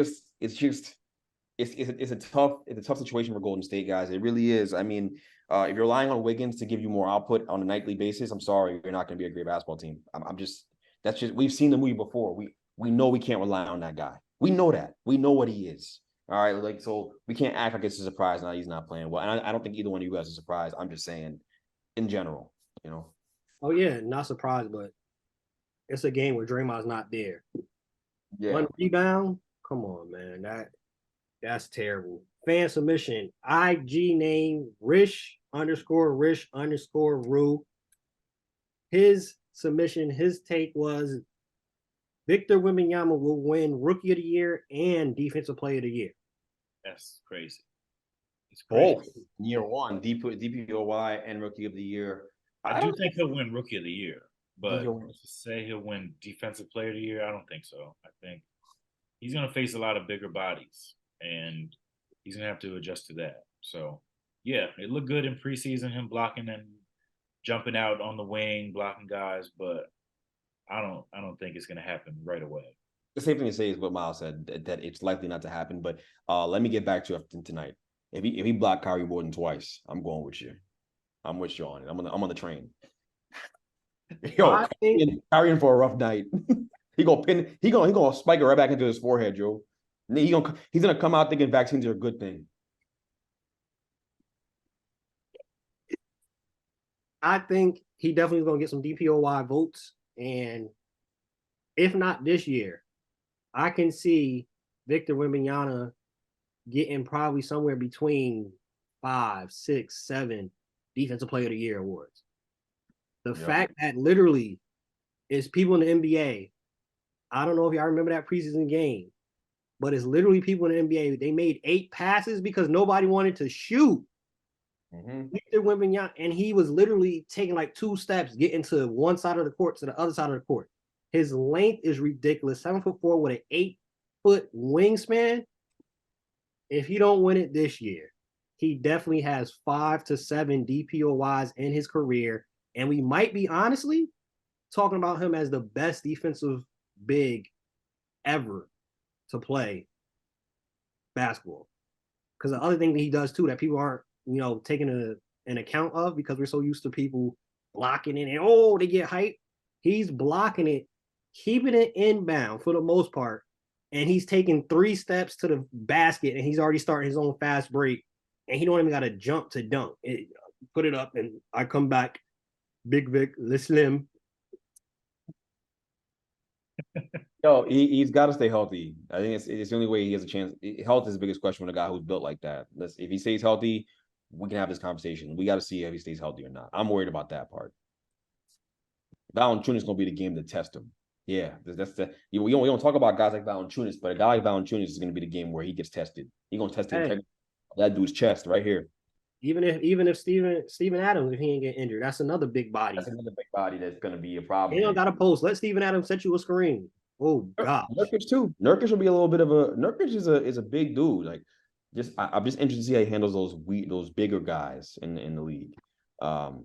a tough situation for Golden State guys. It really is. I mean, if you're relying on Wiggins to give you more output on a nightly basis, I'm sorry, you're not going to be a great basketball team. That's just we've seen the movie before. We know we can't rely on that guy. We know that. We know what he is. All right, like so we can't act like it's a surprise now he's not playing well. And I don't think either one of you guys is surprised. I'm just saying, in general, Oh yeah, not surprised, but it's a game where Draymond's not there. Yeah. 1 rebound. Come on, man. That's terrible. Fan submission. IG name Rish_Ru. His submission, his take was Victor Wembanyama will win Rookie of the Year and Defensive Player of the Year. That's crazy. It's crazy. Both year 1, DPOY and Rookie of the Year. I do think he'll win Rookie of the Year, but He'll- to say he'll win Defensive Player of the Year, I don't think so. I think he's going to face a lot of bigger bodies, and he's going to have to adjust to that. So, yeah, it looked good in preseason, him blocking and jumping out on the wing, blocking guys, but I don't think it's going to happen right away. The same thing to say is what Miles said, that it's likely not to happen. But let me get back to it tonight. If he blocked Kyrie more than twice, I'm going with you. I'm with you on it. I'm on the train. Yo, Kyrie in for a rough night. He gonna spike it right back into his forehead, Joe. He's gonna come out thinking vaccines are a good thing. I think he definitely is going to get some DPOY votes. And if not this year, I can see Victor Wembanyama getting probably somewhere between 5, 6, 7 Defensive Player of the Year awards. The fact that literally is people in the NBA. I don't know if y'all remember that preseason game, but it's literally people in the NBA. They made 8 passes because nobody wanted to shoot. Victor Wembanyama, and he was literally taking like 2 steps, getting to one side of the court to the other side of the court. His length is ridiculous. 7'4" with an 8-foot wingspan. If he don't win it this year, he definitely has 5 to 7 DPOYs in his career. And we might be honestly talking about him as the best defensive big ever to play basketball. Because the other thing that he does too that people aren't, taking an account of because we're so used to people blocking it and they get hyped. He's blocking it, keeping it inbound for the most part. And he's taking 3 steps to the basket and he's already starting his own fast break. And he don't even got to jump to dunk. Put it up and I come back. Big Vic, Slim. Yo, he's got to stay healthy. I think it's the only way he has a chance. Health is the biggest question with a guy who's built like that. If he stays healthy, we can have this conversation. We got to see if he stays healthy or not. I'm worried about that part. Valanciunas is going to be the game to test him. Yeah, that's we don't talk about guys like Valanciunas, but a guy like Valanciunas is going to be the game where he gets tested. He's going to test that dude's chest right here. Even if Steven Adams, if he ain't get injured, that's another big body. That's another big body that's going to be a problem. He don't got to post. Let Steven Adams set you a screen. Oh God, Nurkic too. Nurkic will be a little bit of a. Nurkic is a big dude. Like, I'm just interested to see how he handles those bigger guys in the league. And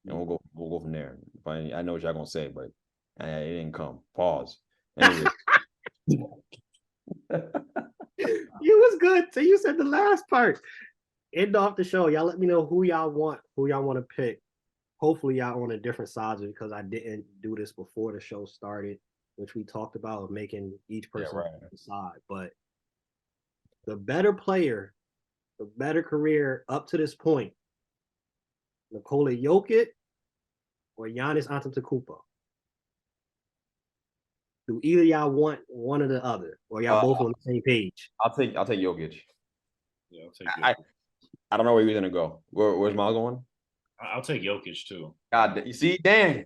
we'll go from there. I know what y'all gonna say, but it didn't come. Pause. Anyway. You was good. So you said the last part. End off the show. Y'all let me know who y'all want to pick. Hopefully y'all on a different side because I didn't do this before the show started, which we talked about making each person decide. But the better player, the better career up to this point, Nikola Jokic or Giannis Antetokounmpo? Do either y'all want one or the other, or y'all both on the same page? I'll take Jokic. Yeah, I'll take Jokic. I don't know where you're gonna go. Where's Miles going? I'll take Jokic too. God, you see, Dan.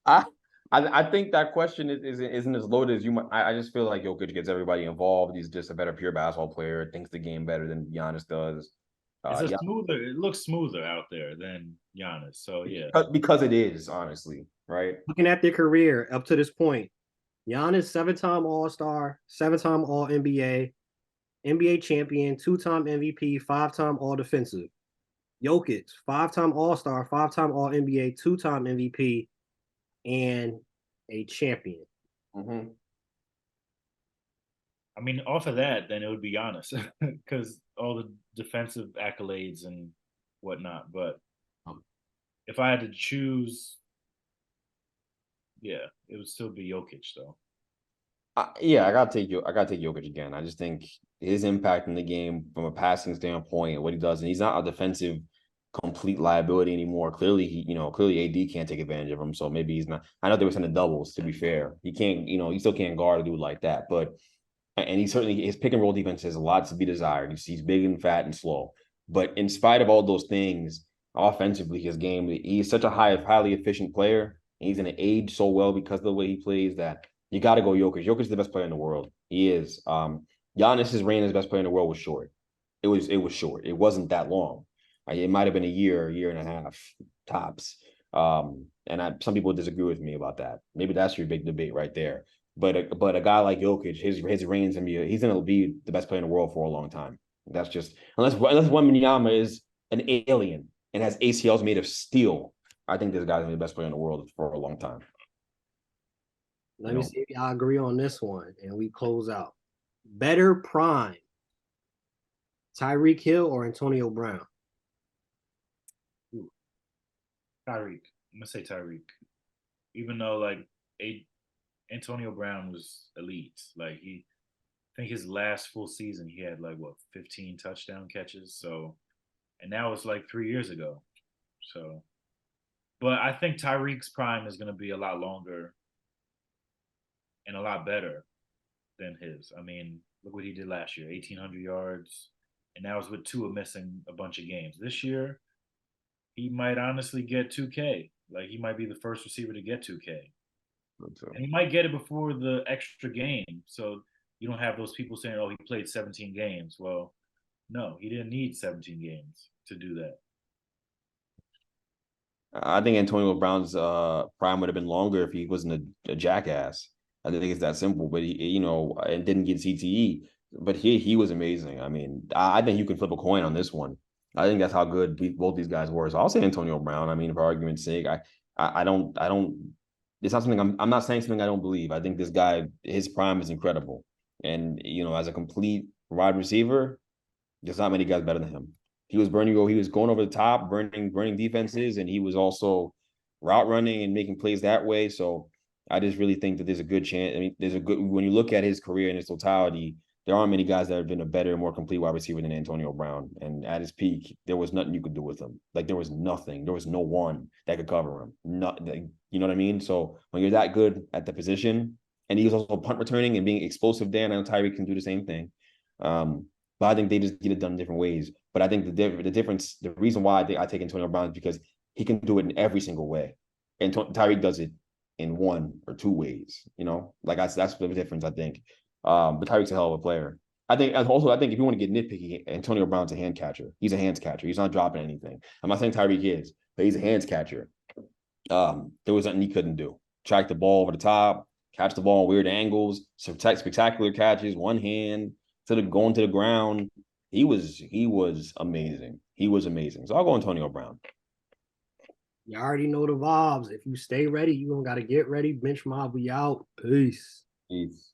I think that question isn't as loaded as you might. I just feel like Jokic gets everybody involved. He's just a better pure basketball player. Thinks the game better than Giannis does. It looks smoother out there than Giannis. So yeah, because it is, honestly, right? Looking at their career up to this point, Giannis 7-time All-Star, 7-time All-NBA, NBA champion, 2-time MVP, 5-time All-Defensive. Jokic, 5-time All-Star, 5-time All-NBA, 2-time MVP, and a champion. Mm-hmm. I mean, off of that, then it would be Giannis because all the defensive accolades and whatnot. But if I had to choose, yeah, it would still be Jokic though. I gotta take Jokic again. I just think his impact in the game from a passing standpoint, what he does, and he's not a defensive complete liability anymore. Clearly, clearly AD can't take advantage of him. So maybe he's not. I know they were sending doubles. To be fair, he can't. He still can't guard a dude like that. But he certainly his pick and roll defense has a lot to be desired. He's big and fat and slow. But in spite of all those things, offensively, his game, he's such a highly efficient player. And he's going to age so well because of the way he plays that you got to go Jokic. Jokic is the best player in the world. He is. Giannis's reign as best player in the world was short. It was short. It wasn't that long. It might have been a year and a half tops. And some people disagree with me about that. Maybe that's your big debate right there. But a guy like Jokic, his reigns he's gonna be the best player in the world for a long time. That's just unless Wembanyama is an alien and has ACLs made of steel. I think this guy's gonna be the best player in the world for a long time. Let me see if y'all agree on this one, and we close out. Better prime, Tyreek Hill or Antonio Brown? Tyreek. I'm gonna say Tyreek, even though Antonio Brown was elite. I think his last full season he had 15 touchdown catches. So, and that was 3 years ago. So, but I think Tyreek's prime is gonna be a lot longer and a lot better than his. I mean, look what he did last year, 1,800 yards, and that was with Tua missing a bunch of games. This year, he might honestly get 2K. Like, he might be the first receiver to get 2K. And he might get it before the extra game. So you don't have those people saying, oh, he played 17 games. Well, no, he didn't need 17 games to do that. I think Antonio Brown's prime would have been longer if he wasn't a jackass. I think it's that simple. But he, and didn't get CTE. But he was amazing. I mean, I think you can flip a coin on this one. I think that's how good both these guys were. So I'll say Antonio Brown. I mean, for argument's sake, I don't. It's not something I'm not saying something I don't believe. I think this guy, his prime is incredible, and as a complete wide receiver, there's not many guys better than him. He was going over the top, burning defenses, and he was also route running and making plays that way. So I just really think that there's a good chance. I mean, when you look at his career in its totality, there aren't many guys that have been a better, more complete wide receiver than Antonio Brown. And at his peak, there was nothing you could do with him. Like, there was nothing. There was no one that could cover him. You know what I mean? So when you're that good at the position, and he was also punt returning and being explosive there, and I know Tyreek can do the same thing. But I think they just get it done in different ways. But I think the difference, the reason why I take Antonio Brown is because he can do it in every single way. And Tyreek does it in 1 or 2 ways, Like, that's the difference, I think. But Tyreek's a hell of a player. I think if you want to get nitpicky, Antonio Brown's a hand catcher. He's a hands catcher. He's not dropping anything. I'm not saying Tyreek is, but he's a hands catcher. There was nothing he couldn't do. Track the ball over the top, catch the ball in weird angles, spectacular catches, one hand going to the ground. He was amazing. He was amazing. So I'll go Antonio Brown. You already know the vibes. If you stay ready, you don't got to get ready. Bench Mob, we out. Peace. Peace.